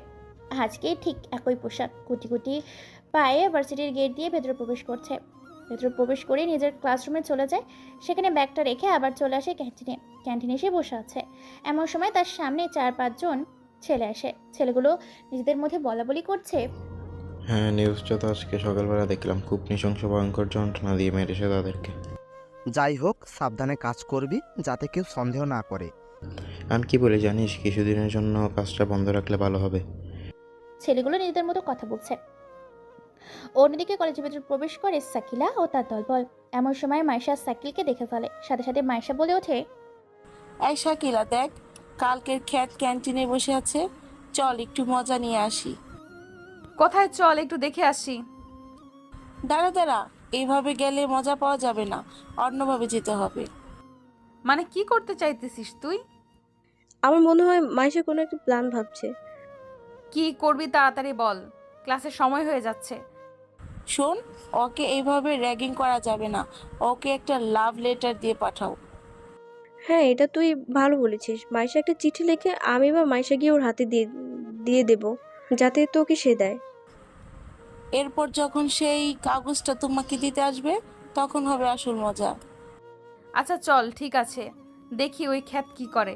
আজকে ঠিক একই পোশাক, গুটি গুটি পায়ে ভার্সিটির গেট দিয়ে ভেতরে প্রবেশ করছে। ভেতরে প্রবেশ করে নিজের ক্লাসরুমে চলে যায়। সেখানে ব্যাগটা রেখে আবার চলে আসে ক্যান্টিনে। ক্যান্টিনে এসে বসে আছে। এমন সময় তার সামনে 4-5 জন ছেলে আসে। ছেলেগুলো নিজেদের মধ্যে বলাবলি করছে। হ্যাঁ, নিউজটা তো আজকে সকালবেলা দেখলাম, খুব নৃশংস ভয়ঙ্কর যন্ত্রণা দিয়ে মেরেছে তাদেরকে। যাই হোক, সাবধানে কাজ করবি যাতে কেউ সন্দেহ না করে। আমি কি বলি জানিস, কিছুদিনের জন্য কাজটা বন্ধ রাখলে ভালো হবে। ছেলেগুলো নিজেদের মতো কথা বলছে। অন্যদিকে কলেজের ভেতর প্রবেশ করে সাকিলা ও তার দলবল। এমন সময় মাইশা সাকিলকে দেখে ফেলে। সাথে সাথে মাইশা বলে ওঠে, এই শাকিলা দেখ, কালকের খ্যাত ক্যান্টিনে বসে আছে, চল একটু মজা নিয়ে আসি। কোথায়? চল একটু দেখে আসি। দাঁড়া দাঁড়া, এইভাবে গেলে মজা পাওয়া যাবে না, অন্যভাবে যেতে হবে। মানে কি করতে চাইতেছিস তুই? আমার মনে হয় মাইশা কোনো একটা প্ল্যান ভাবছে। কি করবি তাড়াতাড়ি বল, ক্লাসের সময় হয়ে যাচ্ছে। শোন, ওকে এইভাবে র্যাগিং করা যাবে না, ওকে একটা লাভ লেটার দিয়ে পাঠাও। হ্যাঁ, এটা তুই ভালো বলেছিস। মাইশা একটা চিঠি লিখে আমি বা মাইশা গিয়ে ওর হাতে দিয়ে দিয়ে দেবো, যাতে তোকে সে দেয়। এরপর যখন সেই কাগজটা তোমাকে দিতে আসবে, তখন হবে আসল মজা। আচ্ছা চল, ঠিক আছে, দেখি ওই খ্যাত কি করে।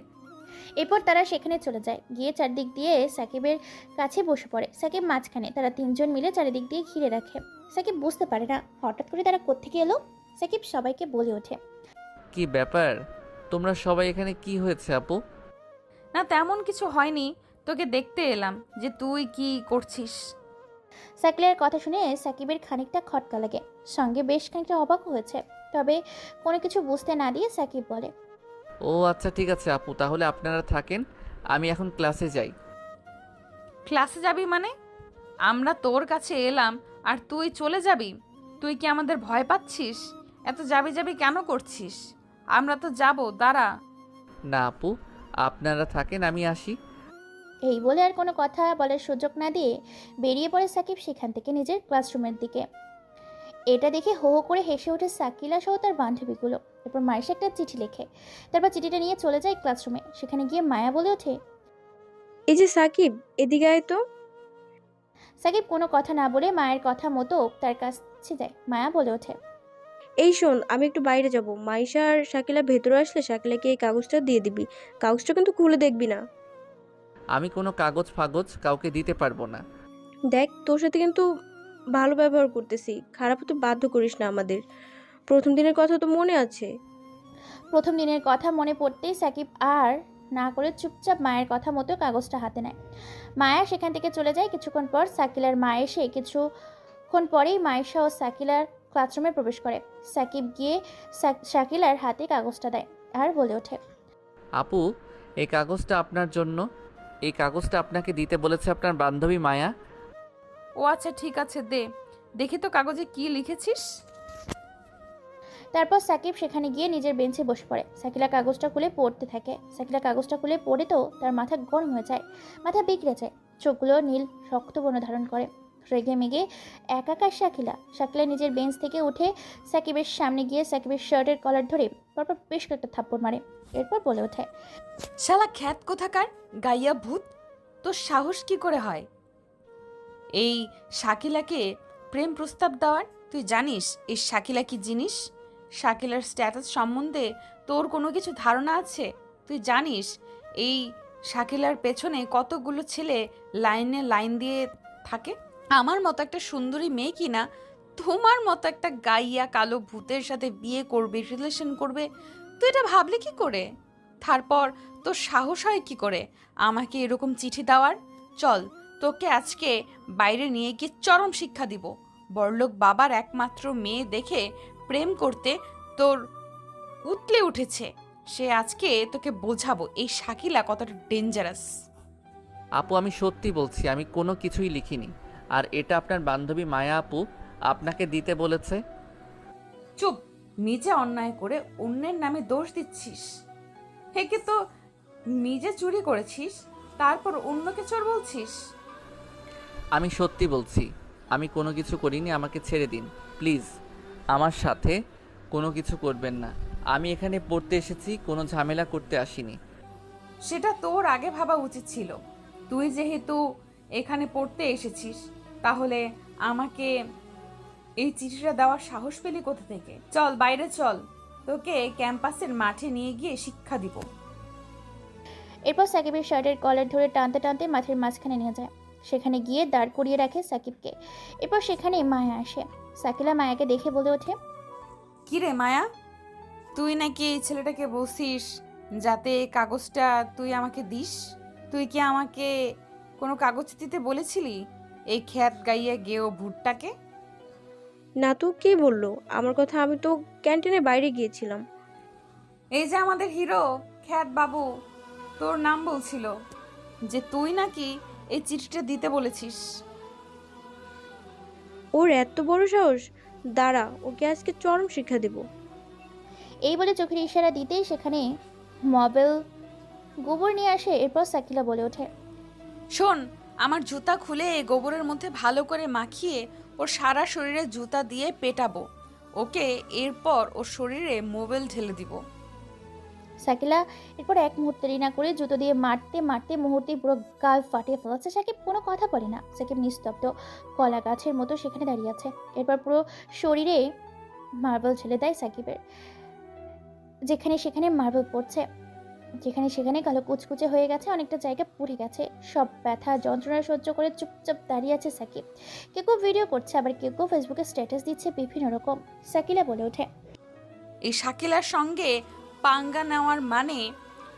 এরপর তারা সেখানে চলে যায়। গিয়ে চারদিক দিয়ে সাকিবের কাছে বসে পড়ে। সাকিব মাঝখানে। তারা 3 জন মিলে চারিদিক দিয়ে ঘিরে রাখে। সাকিব বুঝতে পারে না হঠাৎ করে তারা কোত্থেকে এলো। সাকিব সবাইকে বলে ওঠে, কি ব্যাপার, তোমরা সবাই এখানে? কি হয়েছে আপু? না তেমন কিছু হয়নি, তোকে দেখতে এলাম যে তুই কি করছিস। সাকিলের কথা শুনে সাকিবের খানিকটা খটকা লাগে, সঙ্গে বেশ খানিকটা অবাক হয়েছে। তবে কোনো কিছু বুঝতে না দিয়ে সাকিব বলে, ও আচ্ছা, ঠিক আছে আপু, তাহলে আপনারা থাকেন, আমি এখন ক্লাসে যাই। ক্লাসে যাবি মানে? আমরা তোর কাছে এলাম আর তুই চলে যাবি? তুই কি আমাদের ভয় পাচ্ছিস? এত যাবি যাবি কেন করছিস? আমরা তো যাব, দাঁড়া। না আপু, আপনারা থাকেন, আমি আসি। এই বলে আর কোনো কথা বলার সুযোগ না দিয়ে বেরিয়ে পড়ে সাকিব সেখান থেকে নিজের ক্লাসরুমের দিকে। এটা দেখে হো হো করে হেসে ওঠে সাকিলা সহ তার বান্ধবীগুলো। এরপর মায়ের একটা চিঠি লেখে, তারপর চিঠিটা নিয়ে চলে যায় ক্লাসরুমে। সেখানে গিয়ে মায়া বলে ওঠে, এই যে সাকিব, এদিকে আয় তো। সাকিব কোনো কথা না বলে মায়ের কথা মতো তার কাছে যায়। মায়া বলে ওঠে, এই শোন, আমি একটু বাইরে যাব। মাইশা আর শাকিলা ভেতরে আসলে শাকিলাকে এই কাগজটা দিয়ে দিবি। কাগজটা কিন্তু খুলে দেখবি না। আমি কোনো কাগজ ফাগজ কাউকে দিতে পারবো না। দেখ, তোর সাথে কিন্তু ভালো ব্যবহার করতেছি, খারাপ হতে বাধ্য করিস না আমাদের। প্রথম দিনের কথা তো মনে আছে। প্রথম দিনের কথা মনে পড়তেই সাকিব আর না করে চুপচাপ মায়ের কথা মতো কাগজটা হাতে নেয়। মায়া সেখান থেকে চলে যায়। কিছুক্ষণ পর সাকিলার মা এসে কিছুক্ষণ পরেই মায়েশা ও সাকিলার ক্লাসরুমে প্রবেশ করে। সাকিব গিয়ে শাকিলার হাতে কাগজটা দেয় আর বলে ওঠে, আপু, এই কাগজটা আপনার জন্য। এই কাগজটা আপনাকে দিতে বলেছে আপনার বান্ধবী মায়া। ও আচ্ছা, ঠিক আছে, দে দেখি তো কাগজে কি লিখেছিস। তারপর সাকিব সেখানে গিয়ে নিজের বেঞ্চে বসে পড়ে। সাকিলা কাগজটা খুলে পড়তে থাকে। সাকিলা কাগজটা খুলে পড়ে তো তার মাথা গরম হয়ে যায়, মাথা বিগড়ে যায়, চোখগুলো নীল শক্ত বর্ণ ধারণ করে। রেগে মেগে একাকার শাকিলা নিজের বেঞ্চ থেকে উঠে সাকিবের সামনে গিয়ে সাকিবের শার্টের কলার ধরে পরপর বেশ কয়েকটা থাপ্পড় মারে। এরপর বলে ওঠে, শালা খ্যাত কোথাকার গাইয়া ভূত, তোর সাহস কি করে হয় এই শাকিলাকে প্রেম প্রস্তাব দেওয়ার? তুই জানিস এই শাকিলা কি জিনিস? শাকিলার স্ট্যাটাস সম্বন্ধে তোর কোনো কিছু ধারণা আছে? তুই জানিস এই শাকিলার পেছনে কতগুলো ছেলে লাইনে লাইন দিয়ে থাকে? আমার মতো একটা সুন্দরী মেয়ে কিনা তোমার মতো একটা গাইয়া কালো ভূতের সাথে বিয়ে করবে, রিলেশন করবে? তুই এটা ভাবলি কি করে? তারপর তোর সাহস হয় কি করে আমাকে এরকম চিঠি দেওয়ার? চল, তোকে আজকে বাইরে নিয়ে গিয়ে চরম শিক্ষা দিব। বড়লোক বাবার একমাত্র মেয়ে দেখে প্রেম করতে তোর উতলে উঠেছে, সে আজকে তোকে বোঝাবো এই শাকিলা কতটা ডেঞ্জারাস। আপু আমি সত্যি বলছি, আমি কোনো কিছুই লিখিনি। আর এটা আপনার বান্ধবী মায়া আপু আপনাকে দিতে বলেছে। চুপ, নিজে অন্যায় করে অন্যের নামে দোষ দিচ্ছিস। হেকে তো নিজে চুরি করেছিস, তারপর অন্যকে চোর বলছিস। আমি সত্যি বলছি, আমি কোনো কিছু করিনি, আমাকে ছেড়ে দিন প্লিজ। আমার সাথে কোনো কিছু করবেন না। আমি এখানে পড়তে এসেছি, কোনো ঝামেলা করতে আসিনি। সেটা তোর আগে ভাবা উচিত ছিল। তুই যেহেতু এখানে পড়তে এসেছিস, তাহলে আমাকে এই চিঠিটা দেওয়ার সাহস পেলি কোথা থেকে? চল বাইরে চল, তোকে ক্যাম্পাসের মাঠে নিয়ে গিয়ে শিক্ষা দিব। এরপর সাকিবের শার্টের কলার ধরে টানতে টানতে মাঠের মাঝখানে নিয়ে যায়। সেখানে গিয়ে দাঁড় করিয়ে রাখে সাকিবকে। এরপর সেখানে মায়া আসে। সাকিলা মায়াকে দেখে বলে ওঠে, কিরে মায়া, তুই নাকি এই ছেলেটাকে বলছিস যাতে এই কাগজটা তুই আমাকে দিস? তুই কি আমাকে কোনো কাগজ দিতে বলেছিলি এই খ্যাত গাইয়া গেও ভুট্টাকে? না তো, কে বললো আমার কথা? আমি তো ক্যান্টিনের বাইরে গিয়েছিলাম। এই যে আমাদের হিরো খ্যাত বাবু তোর নাম বলছিল, যে তুই নাকি এই চিঠিটা দিতে বলেছিস। ওর এত বড় সাহস! দাঁড়া, ওকে আজকে চরম শিক্ষা দেব। এই বলে চোখের ইশারা দিতেই সেখানে মবেল গোবর নিয়ে আসে। এরপর সাকিলা বলে ওঠে, শোন, আমার জুতা খুলে এই গোবরের মধ্যে ভালো করে মাখিয়ে ওর সারা শরীরে জুতা দিয়ে পেটাবো ওকে, এরপর ওর শরীরে মোবাইল ঢেলে দিব। সাকিলা এরপর এক মুহূর্তে দেরি না করে জুতো দিয়ে মারতে মারতে মুহূর্তেই পুরো গাল ফাটিয়ে ফেলাচ্ছে। সাকিব কোনো কথা বলে না। সাকিব নিস্তব্ধ কলা গাছের মতো সেখানে দাঁড়িয়ে আছে। এরপর পুরো শরীরে মার্বেল ছেড়ে দেয় সাকিবের। যেখানে সেখানে মার্বেল পড়ছে, যেখানে সেখানে কালো কুচকুচে হয়ে গেছে, অনেকটা জায়গা পুড়ে গেছে। সব ব্যথা যন্ত্রণা সহ্য করে চুপচাপ দাঁড়িয়ে আছে সাকিব। কেউ কেউ ভিডিও করছে, আবার কেউ কেউ ফেসবুকে স্ট্যাটাস দিচ্ছে বিভিন্ন রকম। সাকিলা বলে ওঠে, এই শাকিলার সঙ্গে পাঙ্গা নেওয়ার মানে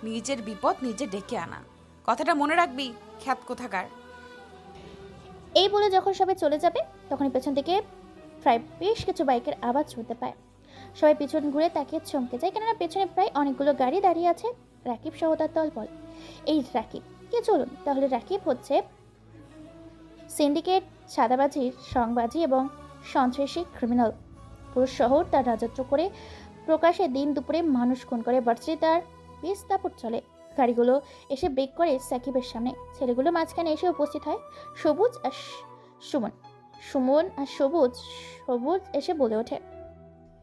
নিজের বিপদ নিজে ডেকে আনা। কথাটা মনে রাখবি খ্যাত কোথাকার। এই বলে যখন সবাই চলে যাবে তখনই পেছন থেকে প্রায় বেশ কিছু বাইকের আওয়াজ শুনতে পায়। সবাই পিছন ঘুরে তাকিয়ে চমকে যায়, কেননা পেছনে প্রায় অনেকগুলো গাড়ি দাঁড়িয়ে আছে। রাকিব সহ তার দলবল। এই রাকিব কে? চলুন তাহলে, রাকিব হচ্ছে সিন্ডিকেট, সাদাবাজির সংবাজি এবং সন্ত্রাসী ক্রিমিনাল। পুরো শহর তার রাজত্ব করে প্রকাশে দিন দুপুরে মানুষ খুন করে। বার্ষিক তার বেশ দাপট চলে। গাড়িগুলো এসে ব্রেক করে সাকিবের সামনে। ছেলেগুলো মাঝখানে এসে উপস্থিত হয়। সবুজ আর সুমন আর সবুজ এসে বলে ওঠে,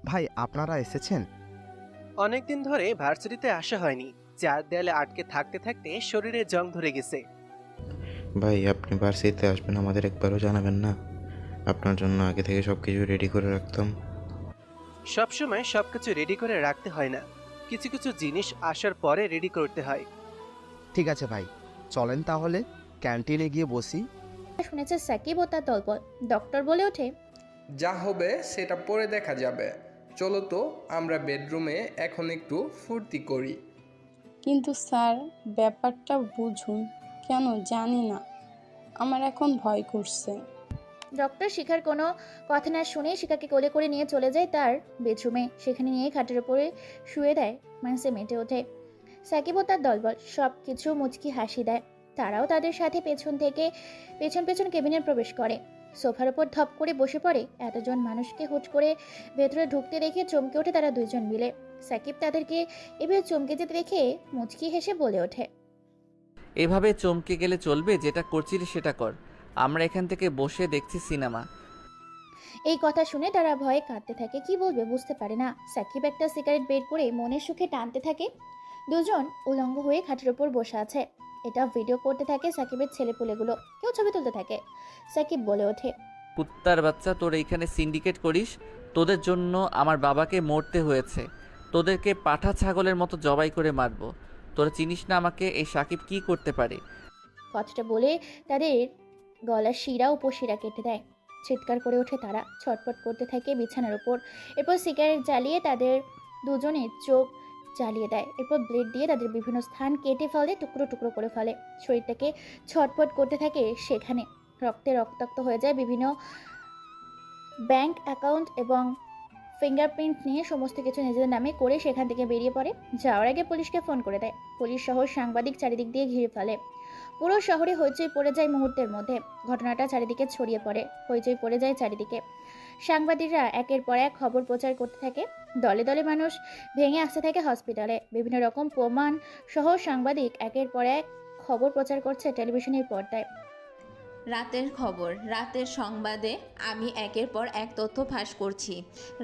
ভাই আপনারা এসেছেন? অনেকদিন ধরে ভার্সিটিতে আসা হয়নি, চার দেয়ালে আটকে থাকতে থাকতে শরীরে জং ধরে গেছে। ভাই আপনি ভার্সিটিতে আসবেন আমাদের একবারও জানাবেন না? আপনার জন্য আগে থেকে সব কিছু রেডি করে রাখতাম। সবসময় সবকিছু রেডি করে রাখতে হয় না, কিছু কিছু জিনিস আসার পরে রেডি করতে হয়। ঠিক আছে ভাই, চলেন তাহলে ক্যান্টিনে গিয়ে বসি। শুনেছে সাকিব ও তার দলবল। ডক্টর বলে ওঠে, যা হবে সেটা পরে দেখা যাবে। চলো তো আমরা বেডরুমে এখন একটু ফুর্তি করি। কিন্তু স্যার ব্যাপারটা বুঝুন, কেন জানি না, আমার এখন ভয় করছে। ডক্টর শিখার কোনো কথা না শুনে শিখাকে কোলে করে নিয়ে চলে যায় তার বেডরুমে। সেখানে নিয়ে খাটের উপরে শুয়ে দেয়। মানুষে মেটে ওঠে। সাকিব ও তার দলবল সব কিছু মুচকি হাসি দেয়। তারাও তাদের সাথে পেছন পেছন কেবিনে প্রবেশ করে। সোফার উপর ধপ করে বসে পড়ে। এতজন মানুষকে হুট করে ভেতরে ঢুকতে দেখে চমকে ওঠে তারা দুইজন মিলে। সাকিব তাদেরকে এভাবে চমকে যেতে দেখে মুচকি হেসে বলে ওঠে, এভাবে চমকে গেলে চলবে? যেটা করছিলি সেটা কর। আমরা এখান থেকে বসে দেখছি সিনেমা। এই কথা শুনে তারা ভয়ে কাঁদতে থাকে। কি বলবে বুঝতে পারে না। সাকিব একটা সিগারেট বের করে মনের সুখে টানতে থাকে। দুজন উলঙ্গ হয়ে খাটের ওপর বসে আছে। এটা ভিডিও করতে থাকে সাকিবের ছেলেপুলেগুলো, কেউ ছবি তুলতে থাকে। সাকিব বলে ওঠে, কুত্তার বাচ্চা, তোর এইখানে সিন্ডিকেট করিস? তোদের জন্য আমার বাবাকে মরতে হয়েছে। তোদেরকে পাঠা ছাগলের মতো জবাই করে মারবো। তোরা চিনিস না আমাকে? এই সাকিব কি করতে পারে? কথাটা বলে তাদের গলার শিরা উপশিরা কেটে দেয়। চিৎকার করে ওঠে তারা, ছটফট করতে থাকে বিছানার উপর। এরপর সিগারেট জ্বালিয়ে তাদের দুজনের চোখ জ্বালিয়ে দেয়। এরপর ব্লেড দিয়ে তাদের বিভিন্ন স্থান কেটে ফেলে, টুকরো টুকরো করে ফেলে। শরীরটাকে ছটফট করতে থাকে সেখানে। রক্তে রক্তাক্ত হয়ে যায়। বিভিন্ন ব্যাংক অ্যাকাউন্ট এবং ফিঙ্গারপ্রিন্ট নিয়ে সমস্ত কিছু নিজেদের নামে করে সেখান থেকে বেরিয়ে পড়ে। যাওয়ার আগে পুলিশকে ফোন করে দেয়। পুলিশ সহ সাংবাদিক চারিদিক দিয়ে ঘিরে ফেলে। পুরো শহরে হইচই পড়ে যায় মুহূর্তের মধ্যে। ঘটনাটা চারিদিকে ছড়িয়ে পড়ে, হইচই পড়ে যায় চারিদিকে। সাংবাদিকরা একের পর এক খবর প্রচার করতে থাকে। দলে দলে মানুষ ভেঙে আসতে থাকে হসপিটালে। বিভিন্ন রকম প্রমাণ সহ সাংবাদিক একের পর এক খবর প্রচার করছে টেলিভিশনের পর্দায়। রাতের খবর, রাতের সংবাদে আমি একের পর এক তথ্য ফাঁস করছি।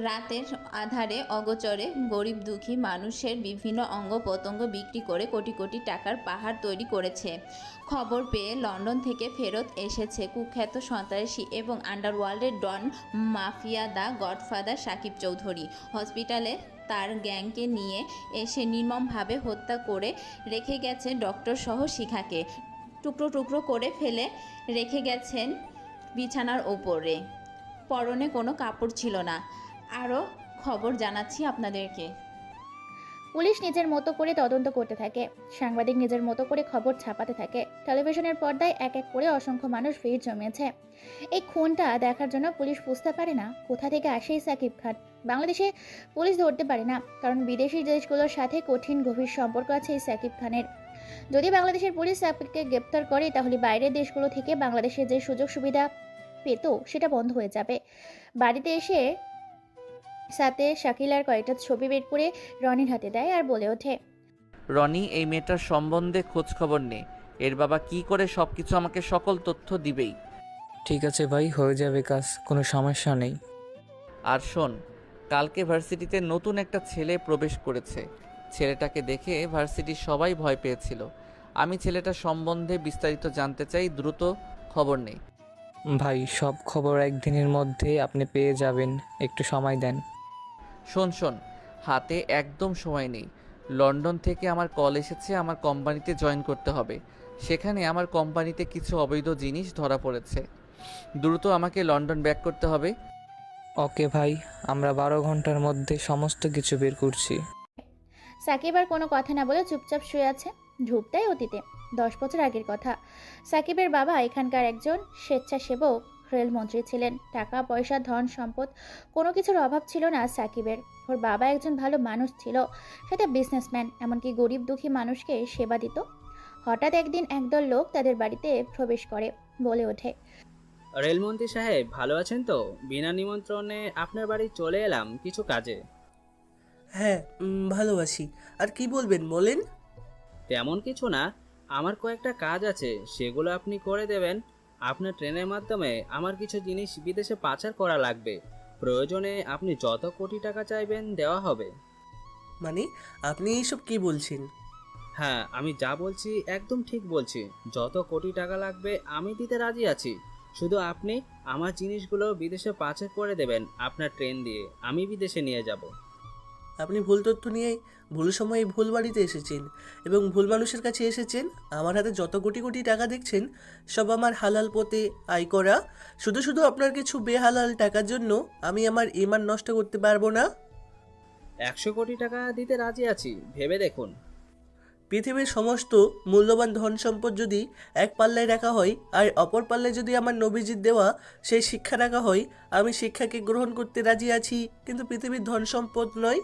রাতের আধারে অগোচরে গরিব দুঃখী মানুষের বিভিন্ন অঙ্গ প্রত্যঙ্গ বিক্রি করে কোটি কোটি টাকার পাহাড় তৈরি করেছে। খবর পেয়ে লন্ডন থেকে ফেরত এসেছে কুখ্যাত সন্ত্রাসী এবং আন্ডারওয়ার্ল্ডের don mafia the godfather Sakib Chowdhury. হসপিটালে তার গ্যাংকে নিয়ে এসে নির্মমভাবে হত্যা করে রেখে গেছে ডক্টর সহ শিখাকে। টুকরো টুকরো করে ফেলে রেখে গেছেন বিছানার ওপরে। পরনে কোনো কাপড় ছিল না। আরও খবর জানাচ্ছি আপনাদেরকে। পুলিশ নিজের মতো করে তদন্ত করতে থাকে। সাংবাদিক নিজের মতো করে খবর ছাপাতে থাকে। টেলিভিশনের পর্দায় এক এক করে অসংখ্য মানুষ ভিড় জমিয়েছে এই খুনটা দেখার জন্য। পুলিশ বুঝতে পারে না কোথা থেকে আসে এই সাকিব খান। বাংলাদেশে পুলিশ ধরতে পারে না, কারণ বিদেশি দেশগুলোর সাথে কঠিন গভীর সম্পর্ক আছে এই সাকিব খানের। যদি বাংলাদেশের পুলিশ সাকিবকে গ্রেপ্তার করে, তাহলে বাইরের দেশগুলো থেকে বাংলাদেশে যে সুযোগ সুবিধা পেত সেটা বন্ধ হয়ে যাবে। বাড়িতে এসে সাথে শাকিলার কয়েকটা ছবি বের করে রনির হাতে দেয় আর বলে ওঠে, রনি, এই মেয়েটার সম্বন্ধে খোঁজ খবর নে। এর বাবা কি করে সব কিছু আমাকে সকল তথ্য দিবেই। ঠিক আছে ভাই, হয়ে যাবে কাজ, কোনো সমস্যা নেই। আর শোন, কালকে ভার্সিটিতে নতুন একটা ছেলে প্রবেশ করেছে। ছেলেটাকে দেখে ভার্সিটির সবাই ভয় পেয়েছিল। আমি ছেলেটার সম্বন্ধে বিস্তারিত জানতে চাই, দ্রুত খবর নেই। ভাই, সব খবর একদিনের মধ্যে আপনি পেয়ে যাবেন, একটু সময় দেন। শোন, হাতে একদম সময় নেই। লন্ডন থেকে আমার কল এসেছে, আমার কোম্পানিতে জয়েন করতে হবে। সেখানে আমার কোম্পানিতে কিছু অবৈধ জিনিস ধরা পড়েছে। দ্রুত আমাকে লন্ডন ব্যাক করতে হবে। ওকে ভাই, আমরা 12 ঘন্টার মধ্যে সমস্ত কিছু বের করছি। সাকিব আর কোনো কথা না বলে চুপচাপ শুয়ে আছে। ঝুপটাই অতীতে, 10 বছর আগের কথা। সাকিবের বাবা এখানকার একজন স্বেচ্ছাসেবক রেলমন্ত্রী ছিলেন। টাকা পয়সা ধন সম্পদ কোনো কিছুর অভাব ছিল না সাকিবের। ওর বাবা একজন ভালো মানুষ ছিল, সেটা বিজনেসম্যান, এমনকি গরিব দুঃখী মানুষকে সেবা দিত। হঠাৎ একদিন একদল লোক তাদের বাড়িতে প্রবেশ করে, বলে ওঠে, রেলমন্ত্রী সাহেব ভালো আছেন তো? বিনা নিমন্ত্রণে আপনার বাড়ি চলে এলাম কিছু কাজে। হ্যাঁ, ভালো আছি। আর কি বলবেন বলেন। তেমন কিছু না, আমার কয়েকটা কাজ আছে, সেগুলো আপনি করে দেবেন। আপনার ট্রেনের মাধ্যমে আমার কিছু জিনিস বিদেশে পাচার করা লাগবে। প্রয়োজনে আপনি যত কোটি টাকা চাইবেন দেওয়া হবে। মানে আপনি এইসব কি বলছেন? হ্যাঁ, আমি যা বলছি একদম ঠিক বলছি। যত কোটি টাকা লাগবে আমি দিতে রাজি আছি। শুধু আপনি আমার জিনিসগুলো বিদেশে পাচার করে দেবেন আপনার ট্রেন দিয়ে। আমি বিদেশে নিয়ে যাব। আপনি ভুল তথ্য নিয়ে ভুল সময়ে ভুল বাড়িতে এসেছেন এবং ভুল মানুষের কাছে এসেছেন। আমার হাতে যত কোটি কোটি টাকা দেখছেন সব আমার হালাল পথে আয় করা। শুধু শুধু আপনার কিছু বেহালাল টাকার জন্য আমি আমার ইমান নষ্ট করতে পারবো না। 100 কোটি টাকা দিতে রাজি আছি, ভেবে দেখুন। পৃথিবীর সমস্ত মূল্যবান ধন সম্পদ যদি এক পাল্লায় রাখা হয় আর অপর পাল্লায় যদি আমার নবীজির দেওয়া সেই শিক্ষা রাখা হয়, আমি শিক্ষাকে গ্রহণ করতে রাজি আছি, কিন্তু পৃথিবীর ধন সম্পদ নয়।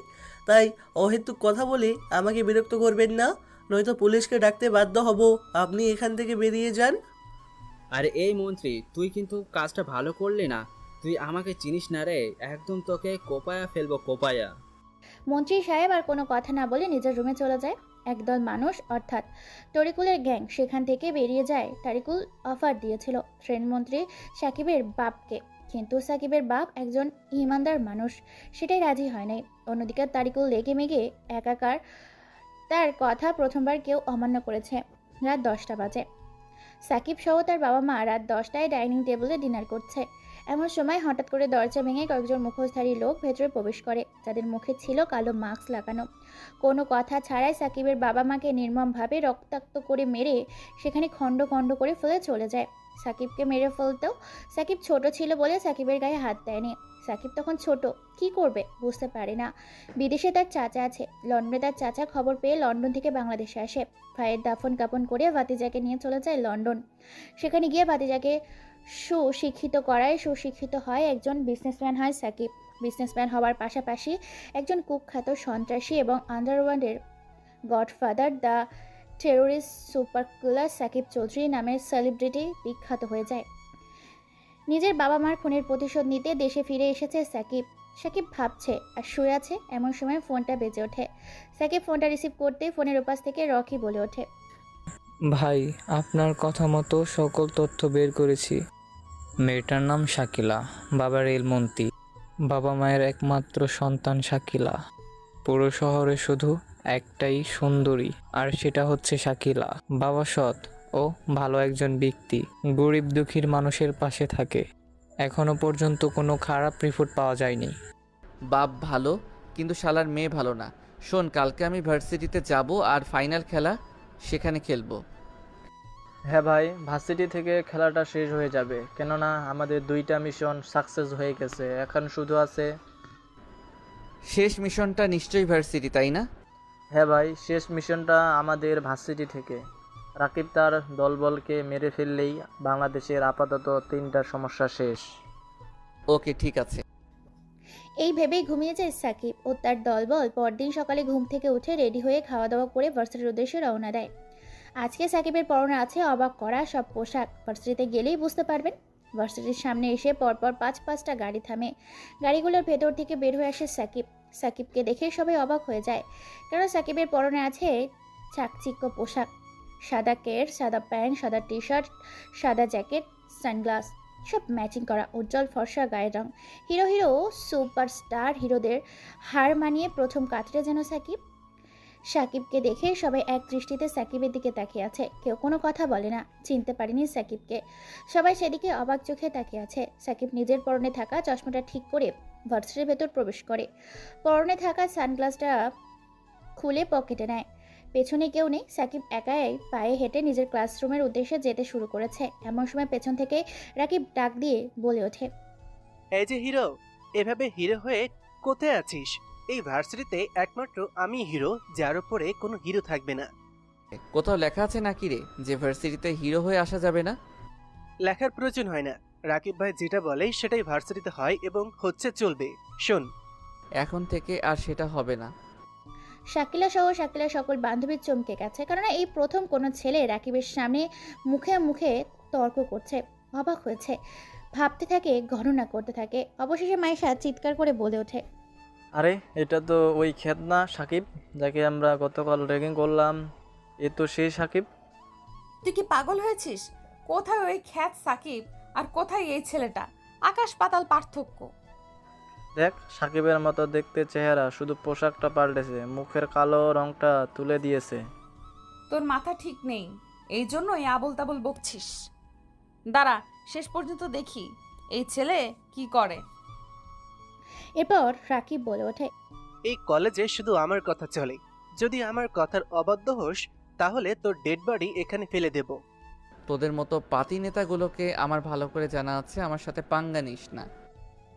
তাই অহেতুক কথা বলে আমাকে বিরক্ত করবেন না, নয়তো পুলিশকে ডাকতে বাধ্য হব। আপনি এখান থেকে বেরিয়ে যান। আর এই মন্ত্রী, তুই কিন্তু কাজটা ভালো করলি না। তুই আমাকে চিনিস না রে, একদম তোকে কোপায়া ফেলবো, কোপায়া। মন্ত্রী সাহেব আর কোনো কথা না বলে নিজের রুমে চলে যায়। একদল মানুষ অর্থাৎ তরিকুলের গ্যাং সেখান থেকে বেরিয়ে যায়। তারিকুল অফার দিয়েছিল ট্রেনমন্ত্রী সাকিবের বাপকে, কিন্তু সাকিবের বাপ একজন ইমানদার মানুষ, সেটাই রাজি হয় নাই। অন্যদিকে তারিকুল লেগে মেগে একাকার, তার কথা প্রথমবার কেউ অমান্য করেছে। রাত 10টা বাজে। সাকিব সহ তার বাবা মা রাত 10টায় ডাইনিং টেবিলে ডিনার করছে। এমন সময় হঠাৎ করে দরজা ভেঙে কয়েকজন মুখোশধারী লোক ভেতরে প্রবেশ করে, যাদের মুখে ছিল কালো মাস্ক লাগানো। কোনো কথা ছাড়াই সাকিবের বাবা মাকে নির্মমভাবে রক্তাক্ত করে মেরে সেখানে খণ্ড খণ্ড করে ফেলে চলে যায়। সাকিবকে মেরে ফেলতেও সাকিব ছোট ছিল বলে সাকিবের গায়ে হাত দেয়নি। সাকিব তখন ছোট, কি করবে বুঝতে পারে না। বিদেশে তার চাচা আছে, লন্ডনে তার চাচা খবর পেয়ে লন্ডন থেকে বাংলাদেশে আসে। ভাইয়ের দাফন কাপন করে ভাতিজাকে নিয়ে চলে যায় লন্ডন। সেখানে গিয়ে ভাতিজাকে সুশিক্ষিত করায় সুশিক্ষিত হয়, একজন বিজনেসম্যান হয় সাকিব। বিজনেসম্যান হওয়ার পাশাপাশি একজন কুখ্যাত সন্ত্রাসী এবং আন্ডারওয়ার্ল্ডের godfather, the terrorist super killer Sakib Chowdhury নামের সেলিব্রিটি বিখ্যাত হয়ে যায়। নিজের বাবা মার খুনের প্রতিশোধ নিতে দেশে ফিরে এসেছে সাকিব। সাকিব ভাবছে আর শুয়ে আছে, এমন সময় ফোনটা বেজে ওঠে। সাকিব ফোনটা রিসিভ করতে ফোনের ওপাশ থেকে রকি বলে ওঠে, ভাই, আপনার কথা মতো সকল তথ্য বের করেছি। মেয়েটার নাম শাকিলা, বাবা রেলমন্ত্রী, বাবা মায়ের একমাত্র সন্তান শাকিলা। পুরো শহরে শুধু একটাই সুন্দরী, আর সেটা হচ্ছে শাকিলা। বাবা সৎ ও ভালো একজন ব্যক্তি, গরিব দুঃখীর মানুষের পাশে থাকে। এখনো পর্যন্ত কোনো খারাপ রিপোর্ট পাওয়া যায়নি। বাপ ভালো, কিন্তু শালার মেয়ে ভালো না। শোন, কালকে আমি ভার্সিটিতে যাব আর ফাইনাল খেলা সেখানে খেলবো। হ্যাঁ ভাই, ভার্সিটি থেকে খেলাটা শেষ হয়ে যাবে, কেননা আমাদের 2টা মিশন সাকসেস হয়ে গেছে। এখন শুধু আছে শেষ মিশনটা নিশ্চয়ই ভার্সিটি, তাই না? হ্যাঁ ভাই, শেষ মিশনটা আমাদের ভার্সিটি থেকে। রাকিব তার দলবলকে মেরে ফেললেই বাংলাদেশের আপাতত 3টা সমস্যা শেষ। ওকে, ঠিক আছে। এই ভেবেই ঘুমিয়ে যায় সাকিব ও তার দলবল। পরদিন সকালে ঘুম থেকে উঠে রেডি হয়ে খাওয়া দাওয়া করে ভার্সিটির উদ্দেশ্যে রওনা দেয়। আজকে সাকিবের পরনে আছে অবাক করা সব পোশাক। ভার্সিটিতে গেলেই বুঝতে পারবেন। ভার্সিটির সামনে এসে পরপর 5-5টা গাড়ি থামে। গাড়িগুলোর ভেতর থেকে বের হয়ে আসে সাকিব। সাকিবকে দেখে সবাই অবাক হয়ে যায়, কারণ সাকিবের পরনে আছে চাকচিক্য পোশাক। সাদা কের, সাদা প্যান্ট, সাদা টি শার্ট, সাদা জ্যাকেট, সানগ্লাস, সব ম্যাচিং করা উজ্জ্বল ফর্সা গায়ের রং। হিরো হিরো সুপারস্টার হিরোদের হার মানিয়ে প্রথম কাতরে যেন সাকিব। সাকিবকে দেখে সবাই এক দৃষ্টিতে সাকিবের দিকে তাকিয়ে আছে, কেউ কোনো কথা বলে না। চিনতে পারেনি সাকিবকে, সবাই সেদিকে অবাক চোখে তাকিয়ে আছে। সাকিব নিজের পরনে থাকা চশমাটা ঠিক করে ভার্সিটির ভেতর প্রবেশ করে। পরনে থাকা সানগ্লাসটা খুলে পকেটে নেয়। পেছনে কেউ নেই। সাকিব একাই পায়ে হেঁটে নিজের ক্লাসরুমের উদ্দেশ্যে যেতে শুরু করেছে। এমন সময় পেছন থেকে রাকিব ডাক দিয়ে বলে ওঠে, এই যে হিরো, এভাবে হিরো হয়ে কোথায় আছিস? এই ভার্সিটিতে একমাত্র আমি হিরো, যার উপরে কোনো হিরো থাকবে না। কোথাও লেখা আছে নাকি রে যে ভার্সিটিতে হিরো হয়ে আসা যাবে না? লেখার প্রয়োজন হয় না। রাকিব ভাই যেটা বলে সেটাই ভার্সিটিতে হয় এবং হচ্ছে, চলবে। শোন, এখন থেকে আর সেটা হবে না। শাকিলা সহ শাকিলার সকল বান্ধবীর চমকে গেছে, কারণ এই প্রথম কোনো ছেলে রাকিবের সামনে মুখে মুখে তর্ক করছে। অবাক হয়েছে, ভাবতে থাকে, গণনা করতে থাকে। অবশেষে মাইশা চিৎকার করে বলে ওঠে, আরে এটা তো ওই ক্ষেত না সাকিব, যাকে আমরা গতকাল র্যাগিং করলাম? এ তো সেই সাকিব। তুই কি পাগল হয়েছিস? কোথায় ওই খ্যাত সাকিব আর কোথায় এই ছেলেটা? আকাশ পাতাল পার্থক্য। দেখ, সাকিবের মতো দেখতে চেহারা, শুধু পোশাকটা পাল্টেছে, মুখের কালো রংটা তুলে দিয়েছে। তোর মাথা ঠিক নেই, এই জন্যই আবল তাবল বকছিস। দাঁড়া, শেষ পর্যন্ত দেখি এই ছেলে কি করে। এরপর রাকিব বলে ওঠে, এই কলেজে শুধু আমার কথা চলে। যদি আমার কথার অবাধ্য হোস, তাহলে তোর ডেড বডি এখানে ফেলে দেব। তোদের মতো পাতি নেতাগুলোকে আমার ভালো করে জানা আছে, আমার সাথে পাঙ্গা নিস না।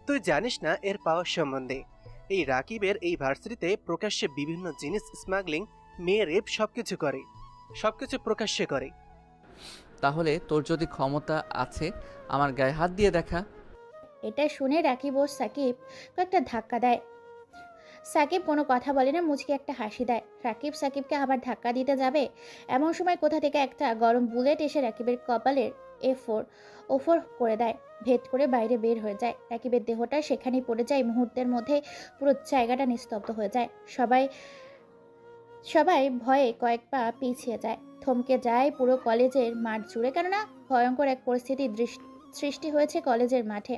তুই জানিস না এর পাওয়ার সম্বন্ধে। এই রাকিবের এই ভার্সিটিতে প্রকাশ্যে বিভিন্ন জিনিস স্মাগলিং, মেয়ে রেপ সবকিছু করে, সবকিছু প্রকাশ্যে করে। তাহলে তোর যদি ক্ষমতা আছে আমার গায়ে হাত দিয়ে দেখা। এটা শুনে রাকিব ও সাকিব কয়েকটা ধাক্কা দেয়। সাকিব কোনো কথা বলে না, মুচকে একটা হাসি দেয়। রাকিব সাকিবকে আবার ধাক্কা দিতে যাবে, এমন সময় কোথা থেকে একটা গরম বুলেট এসে রাকিবের কপালের ওফর করে দেয়, ভেদ করে বাইরে বের হয়ে যায়। রাকিবের দেহটা সেখানেই পড়ে যায়। মুহূর্তের মধ্যে পুরো জায়গাটা নিস্তব্ধ হয়ে যায়। সবাই সবাই ভয়ে কয়েক পা পিছিয়ে যায়, থমকে যায় পুরো কলেজের মাঠ জুড়ে, কেননা ভয়ঙ্কর এক পরিস্থিতির সৃষ্টি হয়েছে কলেজের মাঠে।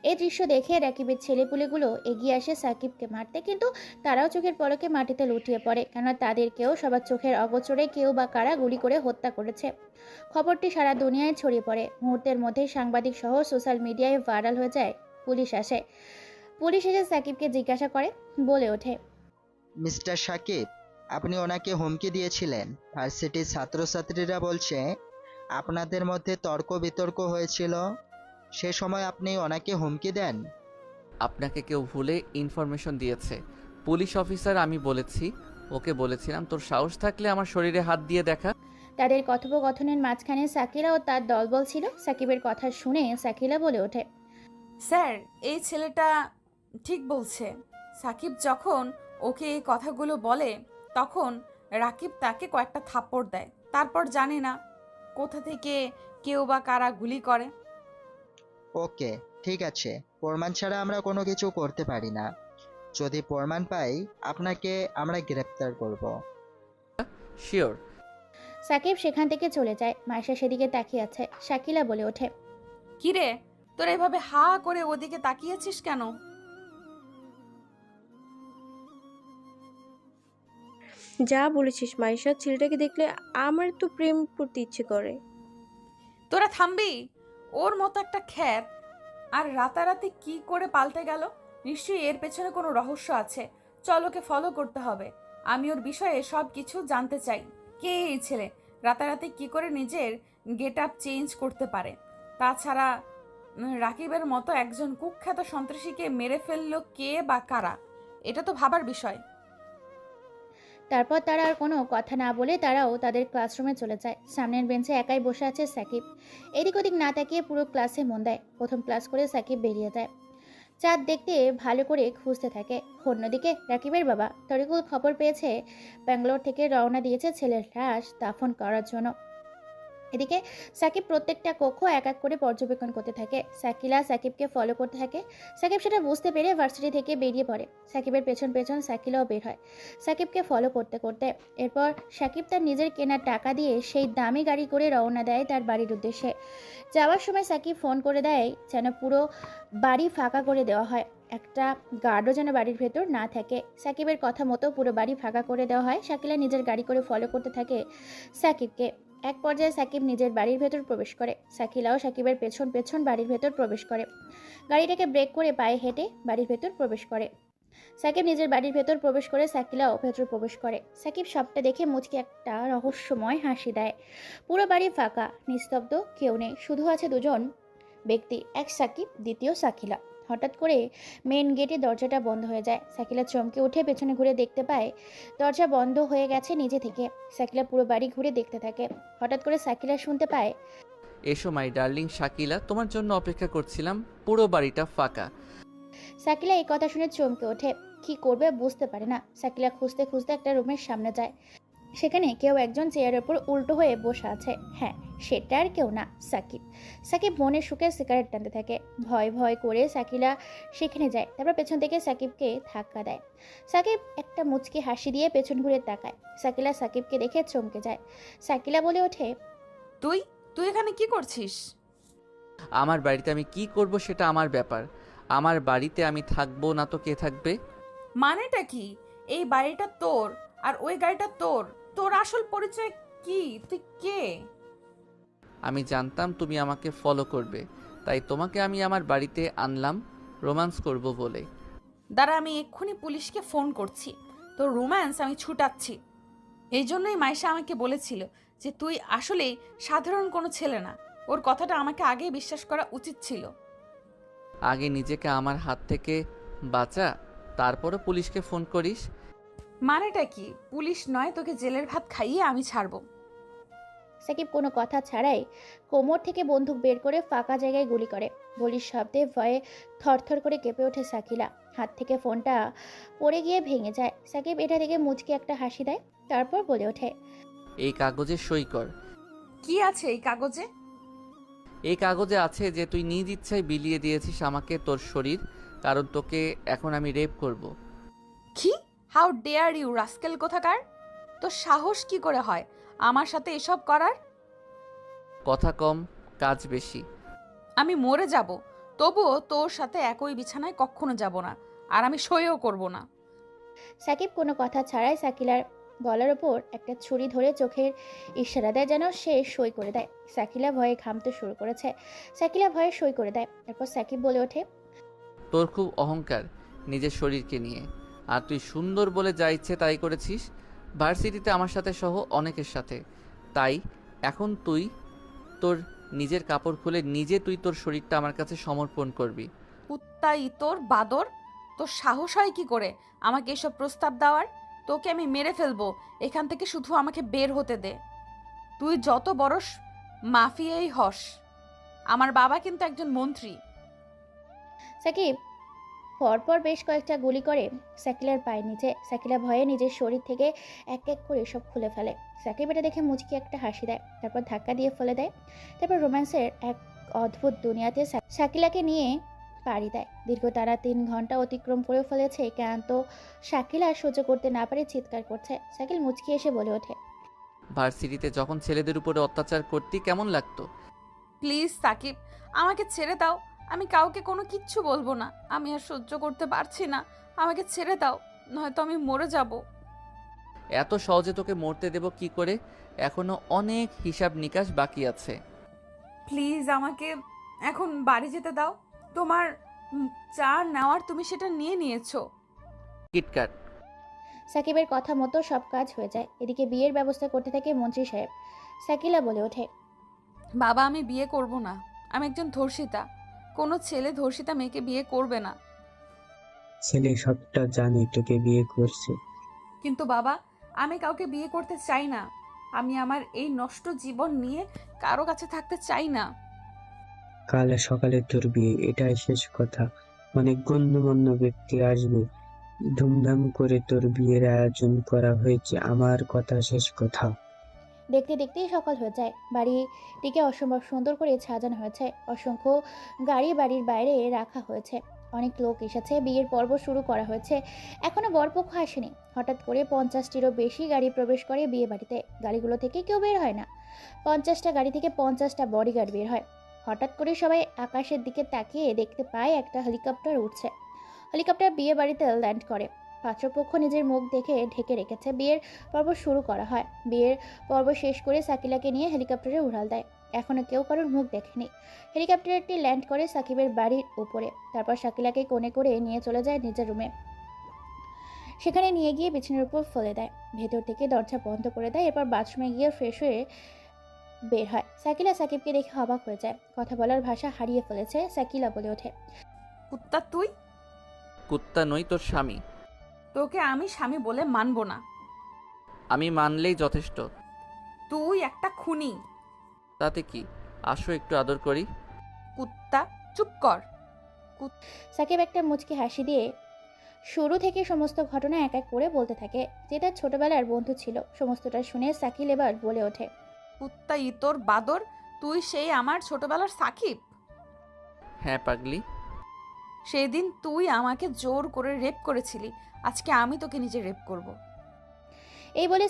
এই দৃশ্য দেখে রাকিবের ছেলেপুলেগুলো এগিয়ে আসে সাকিবকে মারতে, কিন্তু তারাও চোখের পলকে মাটিতে লুটিয়ে পড়ে, কেননা তাদেরকেও সবার চোখের অগোচরে কেউ বা কারা গুলি করে হত্যা করেছে। খবরটি সারা দুনিয়ায় ছড়িয়ে পড়ে। মুহূর্তের মধ্যে সাংবাদিক সহ সোশ্যাল মিডিয়ায় ভাইরাল হয়ে যায়। পুলিশ এসে সাকিবকে জিজ্ঞাসা করে, বলে ওঠে, মিস্টার সাকিব, আপনি ওনাকে হুমকি দিয়েছিলেন। ভার্সিটির ছাত্রছাত্রীরা বলছে আপনাদের মধ্যে তর্ক বিতর্ক হয়েছিল, সে সময় আপনি ওনাকে হুমকি দেন। আপনাকে কেউ ভুলে ইনফরমেশন দিয়েছে। পুলিশ অফিসার আমি বলেছি, ওকে বলেছিলাম তোর সাহস থাকলে আমার শরীরে হাত দিয়ে দেখা। তাদের কথোপকথনের মাঝখানে সাকিলা ও তার দলবল ছিল। সাকিবের কথা শুনে সাকিলা বলে ওঠে, স্যার, এই ছেলেটা ঠিক বলছে। সাকিব যখন ওকে এই কথাগুলো বলে তখন রাকিব তাকে কয়েকটা থাপ্পড় দেয়। তারপর জানি না কোথা থেকে কেউ বা কারা গুলি করে। ওকে, ঠিক আছে, প্রমাণ ছাড়া আমরা কোনো কিছু করতে পারি না। যদি প্রমাণ পাই আপনাকে আমরা গ্রেপ্তার করব। শিওর। সাকিব সেখান থেকে চলে যায়। মায়েশা সেদিকে তাকিয়ে আছে। শাকিলা বলে ওঠে, কিরে, তোরা এভাবে হা করে ওদিকে তাকিয়েছিস কেন? যা বলেছিস মাইশা, ছেলেটাকে দেখলে আমার তো প্রেম করতে ইচ্ছে করে। তোরা থামবি? ওর মতো একটা খ্যাত আর রাতারাতি কি করে পাল্টে গেল? নিশ্চয়ই এর পেছনে কোনো রহস্য আছে। চল, ওকে ফলো করতে হবে। আমি ওর বিষয়ে সব কিছু জানতে চাই। কে এই ছেলে? রাতারাতি কি করে নিজের গেট আপ চেঞ্জ করতে পারে? তাছাড়া রাকিবের মতো একজন কুখ্যাত সন্ত্রাসীকে মেরে ফেললো কে বা কারা? এটা তো ভাবার বিষয়। তারপর তারা আর কোনো কথা না বলে তারাও তাদের ক্লাসরুমে চলে যায়। সামনের বেঞ্চে একাই বসে আছে সাকিব। এদিক ওদিক না তাকিয়ে পুরো ক্লাসে মন দেয়। প্রথম ক্লাস করে সাকিব বেরিয়ে যায়। চাঁদ দেখতে ভালো করে খুঁজতে থাকে। অন্যদিকে রাকিবের বাবা তরিকুল খবর পেয়েছে ব্যাঙ্গালোর থেকে রওনা দিয়েছে ছেলের লাশ দাফন করার জন্য। এদিকে সাকিব প্রত্যেকটা কক্ষ এক এক করে পর্যবেক্ষণ করতে থাকে। সাকিলা সাকিবকে ফলো করতে থাকে। সাকিব সেটা বুঝতে পেরে ভার্সিটি থেকে বেরিয়ে পড়ে। সাকিবের পেছন পেছন সাকিলাও বের হয় সাকিবকে ফলো করতে করতে। এরপর সাকিব তার নিজের কেনার টাকা দিয়ে সেই দামি গাড়ি করে রওনা দেয় তার বাড়ির উদ্দেশ্যে। যাওয়ার সময় সাকিব ফোন করে দেয় যেন পুরো বাড়ি ফাঁকা করে দেওয়া হয়, একটা গার্ডও যেন বাড়ির ভেতর না থাকে। সাকিবের কথা মতো পুরো বাড়ি ফাঁকা করে দেওয়া হয়। শাকিলা নিজের গাড়ি করে ফলো করতে থাকে সাকিবকে। এক পর্যায়ে সাকিব নিজের বাড়ির ভেতর প্রবেশ করে। শাকিলাও সাকিবের পেছন পেছন বাড়ির ভেতর প্রবেশ করে। গাড়িটাকে ব্রেক করে পায়ে হেঁটে বাড়ির ভেতর প্রবেশ করে। সাকিব নিজের বাড়ির ভেতর প্রবেশ করে শাকিলাও ভেতর প্রবেশ করে। সাকিব সবটা দেখে মুচকি একটা রহস্যময় হাসি দেয়। পুরো বাড়ি ফাঁকা, নিস্তব্ধ, কেউ নেই। শুধু আছে দুজন ব্যক্তি, এক সাকিব, দ্বিতীয় শাকিলা। হঠাৎ করে মেন গেটে দরজাটা বন্ধ হয়ে যায়। শাকিলা চমকে উঠে পেছনে ঘুরে দেখতে পায় দরজা বন্ধ হয়ে গেছে নিজে থেকে। শাকিলা পুরো বাড়ি ঘুরে দেখতে থাকে। হঠাৎ করে শাকিলা শুনতে পায়, এসো মাই ডার্লিং শাকিলা, তোমার জন্য অপেক্ষা করছিলাম, পুরো বাড়িটা ফাঁকা। শাকিলা এই কথা শুনে চমকে ওঠে। কি করবে বুঝতে পারে না। শাকিলা খুঁজতে খুঁজতে একটা রুমের সামনে যায়। সেখানে কেউ একজন চেয়ারের উপর উল্টো হয়ে বসে আছে। হ্যাঁ, সেটা আর কেউ না, সাকিব। সাকিব মনের সুখে সিগারেট টানতে থাকে। ভয় ভয় করে শাকিলা সেখানে যায়। তারপর পেছন থেকে সাকিবকে ধাক্কা দেয়। সাকিব একটা মুচকি হাসি দিয়ে পেছন ঘুরে তাকায়। শাকিলা সাকিবকে দেখে চমকে যায়। শাকিলা বলে ওঠে, তুই তুই এখানে কি করছিস? আমার বাড়িতে আমি কি করব সেটা আমার ব্যাপার। আমার বাড়িতে আমি থাকবো না তো কে থাকবে? মানেটা কি? এই বাড়িটা তোর আর ওই গাড়িটা তোর। তোর আসল পরিচয় কি? তুই কে? আমি জানতাম তুমি আমাকে ফলো করবে, তাই তোমাকে আমি আমার বাড়িতে আনলাম রোম্যান্স করব বলে। দাঁড়া, আমি এক্ষুনি পুলিশকে ফোন করছি। তোর রোম্যান্স আমি ছুটাচ্ছি। এই জন্যই মাইশা আমাকে বলেছিল যে তুই আসলেই সাধারণ কোনো ছেলে না। ওর কথাটা আমাকে আগেই বিশ্বাস করা উচিত ছিল। আগে নিজেকে আমার হাত থেকে বাঁচা, তারপরও পুলিশকে ফোন করিস। মানেটা কি? পুলিশ নয়, তোকে জেলের ভাত খাইয়ে আমি ছাড়বো। সাকিব কোনো কথা ছাড়াই কোমর থেকে বন্দুক বের করে ফাঁকা জায়গায় গুলি করে। গুলির শব্দে ভয়ে থরথর করে কেঁপে ওঠে শাকিলা। হাত থেকে ফোনটা পড়ে গিয়ে ভেঙে যায়। সাকিব এটা দেখে মুচকি একটা হাসি দেয়। তারপর বলে ওঠে, এই কাগজে সই কর। কি আছে এই কাগজে? এই কাগজে আছে যে তুই নিজ ইচ্ছায় বিলিয়ে দিয়েছিস আমাকে তোর শরীর, কারণ তোকে এখন আমি রেপ করব। কি? হাউ ডেয়ার ইউ রাস্কেল কোথাকার! তোর সাহস কি করে হয় আমার সাথে এসব করার? কথা কম, কাজ বেশি। আমি মরে যাব, তবুও তোর সাথে একই বিছানায় কখনো যাব না, আর আমি সইও করব না। সাকিব কোনো কথা ছাড়াই সাকিলার গলার ওপর একটা ছুরি ধরে চোখের ইশারা দেয় যেন সে সই করে দেয়। সাকিলা ভয়ে ঘামতে শুরু করেছে। সাকিলা ভয়ে সই করে দেয়। এরপর সাকিব বলে ওঠে, তোর খুব অহংকার নিজের শরীরকে নিয়ে, আর তুই সুন্দর বলে যা ইচ্ছে তাই করেছিস ভার্সিটিতে আমার সাথে সহ অনেকের সাথে। তাই এখন তুই তোর নিজের কাপড় খুলে নিজে তুই তোর শরীরটা আমার কাছে সমর্পণ করবি। কুত্তাই তোর বাদর! তোর সাহস হয় কি করে আমাকে এসব প্রস্তাব দেওয়ার? তোকে আমি মেরে ফেলবো এখান থেকে, শুধু আমাকে বের হতে দে। তুই যত বড় মাফিয়াই হস, আমার বাবা কিন্তু একজন মন্ত্রী। সাকিব পরপর বেশ কয়েকটা গুলি করে সাকিলার পায়ের নিচে। সাকিলা ভয়ে নিজের শরীর থেকে এক এক করে সব খুলে ফেলে। সাকিব এটা দেখে মুচকি একটা হাসি দেয়, তারপর ধাক্কা দিয়ে ফেলে দেয়। তারপর রোম্যান্সের এক অদ্ভুত দুনিয়াতে শাকিলাকে নিয়ে পাড়ি দেয়। দীর্ঘ টানা 3 ঘন্টা অতিক্রম করে ফেলেছে ক্লান্ত শাকিলা সহ্য করতে না পারে চিৎকার করছে। শাকিল মুচকি এসে বলে ওঠে, ভার্সিটিতে যখন ছেলেদের উপরে অত্যাচার করতি কেমন লাগতো? প্লিজ সাকিব, আমাকে ছেড়ে দাও। আমি কাউকে কোনো কিচ্ছু বলবো না। আমি আর সহ্য করতে পারছি না। আমাকে ছেড়ে দাও, নয়তো আমি মরে যাব। এত সহজে তোকে মরতে দেব কি করে? এখনো অনেক হিসাব নিকাশ বাকি আছে। প্লিজ আমাকে এখন বাড়ি যেতে দাও। তোমার চা নেওয়ার তুমি সেটা নিয়ে নিয়েছো। কিটকাট। সাকিবের কথা মতো সব কাজ হয়ে যায়। এদিকে বিয়ের ব্যবস্থা করতে থাকে মন্ত্রী সাহেব। সাকিলা বলে ওঠে, বাবা, আমি বিয়ে করব না। আমি একজন ধর্ষিতা। কোনো ছেলে ধর্ষিতা মেয়েকে বিয়ে করবে না। ছেলে সবটা জানে তোকে বিয়ে করছে। কিন্তু বাবা, আমি কাউকে বিয়ে করতে চাই না। আমি আমার এই নষ্ট জীবন নিয়ে কারো কাছে থাকতে চাই না। কাল সকালে তোর বিয়ে, এটাই শেষ কথা। অনেক গণ্যমান্য ব্যক্তি আসবে, ধুমধাম করে তোর বিয়ের আয়োজন করা হয়েছে। আমার কথা শেষ কথা। দেখতে দেখতেই সকাল হয়ে যায়। বাড়িটিকে অসম্ভব সুন্দর করে সাজানো হয়েছে। অসংখ্য গাড়ি বাড়ির বাইরে রাখা হয়েছে। অনেক লোক এসেছে। বিয়ের পর্ব শুরু করা হয়েছে। এখনো বরপক্ষ আসেনি। হঠাৎ করে 50টিরও বেশি গাড়ি প্রবেশ করে বিয়ে বাড়িতে। গাড়িগুলো থেকে কেউ বের হয় না। 50টা গাড়ি থেকে 50টা বডিগার্ড বের হয়। হঠাৎ করে সবাই আকাশের দিকে তাকিয়ে দেখতে পায় একটা হেলিকপ্টার উঠছে। হেলিকপ্টার বিয়ে বাড়িতে ল্যান্ড করে। পাত্রপক্ষ নিজের মুখ দেখে ঢেকে রেখেছে। বিয়ের পর্ব শুরু করা হয়। বিয়ের পর্ব শেষ করে সাকিলাকে নিয়ে হেলিকপ্টারে উড়াল দেয়। এখনো কেউ কারোর মুখ দেখেনি। হেলিকপ্টারটি ল্যান্ড করে সাকিবের বাড়ির উপরে। তারপর শাকিলাকে কোণে করে নিয়ে চলে যায় নিজের রুমে। সেখানে নিয়ে গিয়ে বিছানার উপর ফেলে দেয়। ভেতর থেকে দরজা বন্ধ করে দেয়। এরপর বাথরুমে গিয়ে ফ্রেশ হয়ে বের হয়। সাকিলা সাকিবকে দেখে অবাক হয়ে যায়। কথা বলার ভাষা হারিয়ে ফেলেছে। সাকিলা বলে ওঠে, কুত্তা তুই! কুত্তা নই, তোর স্বামী। তোকে আমি স্বামী বলে মানবো না। আমি মানলেই যথেষ্ট। তুই একটা খুনি। তাতে কি? আসো একটু আদর করি। কুত্তা, চুপ কর। সাকিব একটা মুচকি হাসি দিয়ে শুরু থেকে সমস্ত ঘটনা এক এক করে বলতে থাকে, যে তার ছোটবেলার বন্ধু ছিল। সমস্তটা শুনে সাকিল এবার বলে ওঠে, কুত্তা তোর বাদর! তুই সেই আমার ছোটবেলার সাকিব? হ্যাঁ পাগলি। সেদিন তুই আমাকে জোর করে রেপ করেছিলি। আজকে আমি তোকে নিজে রেপ করব। এই বলে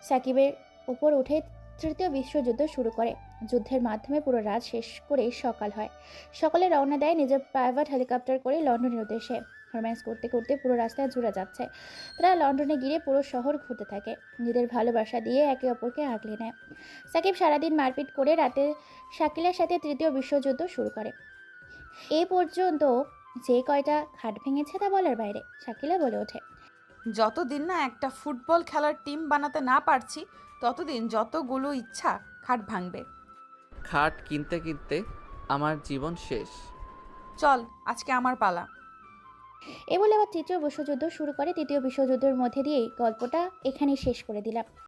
সাকিবের উপর উঠে তৃতীয় বিশ্বযুদ্ধ শুরু করে। যুদ্ধের মাধ্যমে পুরো রাত শেষ করে সকাল হয়। সকালে রওনা দেয় নিজের প্রাইভেট হেলিকপ্টার করে লন্ডনের উদ্দেশ্যে। রোম্যান্স করতে করতে পুরো রাস্তায় জুড়ে যাচ্ছে। তারা লন্ডনে গিয়ে পুরো শহর ঘুরতে থাকে। নিজেদের ভালোবাসা দিয়ে একে অপরকে আগলে নেয়। সাকিব সারাদিন মারপিট করে রাতে শাকিলার সাথে তৃতীয় বিশ্বযুদ্ধ শুরু করে। এই পর্যন্ত যে কয়টা খাট ভেঙেছে তা বলার বাইরে। শাকিলা বলে ওঠে, যতদিন না একটা ফুটবল খেলার টিম বানাতে না পারছি, ততদিন যতগুলো ইচ্ছা খাট ভাঙবে। খাট কিনতে কিনতে আমার জীবন শেষ। চল, আজকে আমার পালা। এ বলে আবার তৃতীয় বিশ্বযুদ্ধ শুরু করে। তৃতীয় বিশ্বযুদ্ধের মধ্যে দিয়েই গল্পটা এখানেই শেষ করে দিলাম।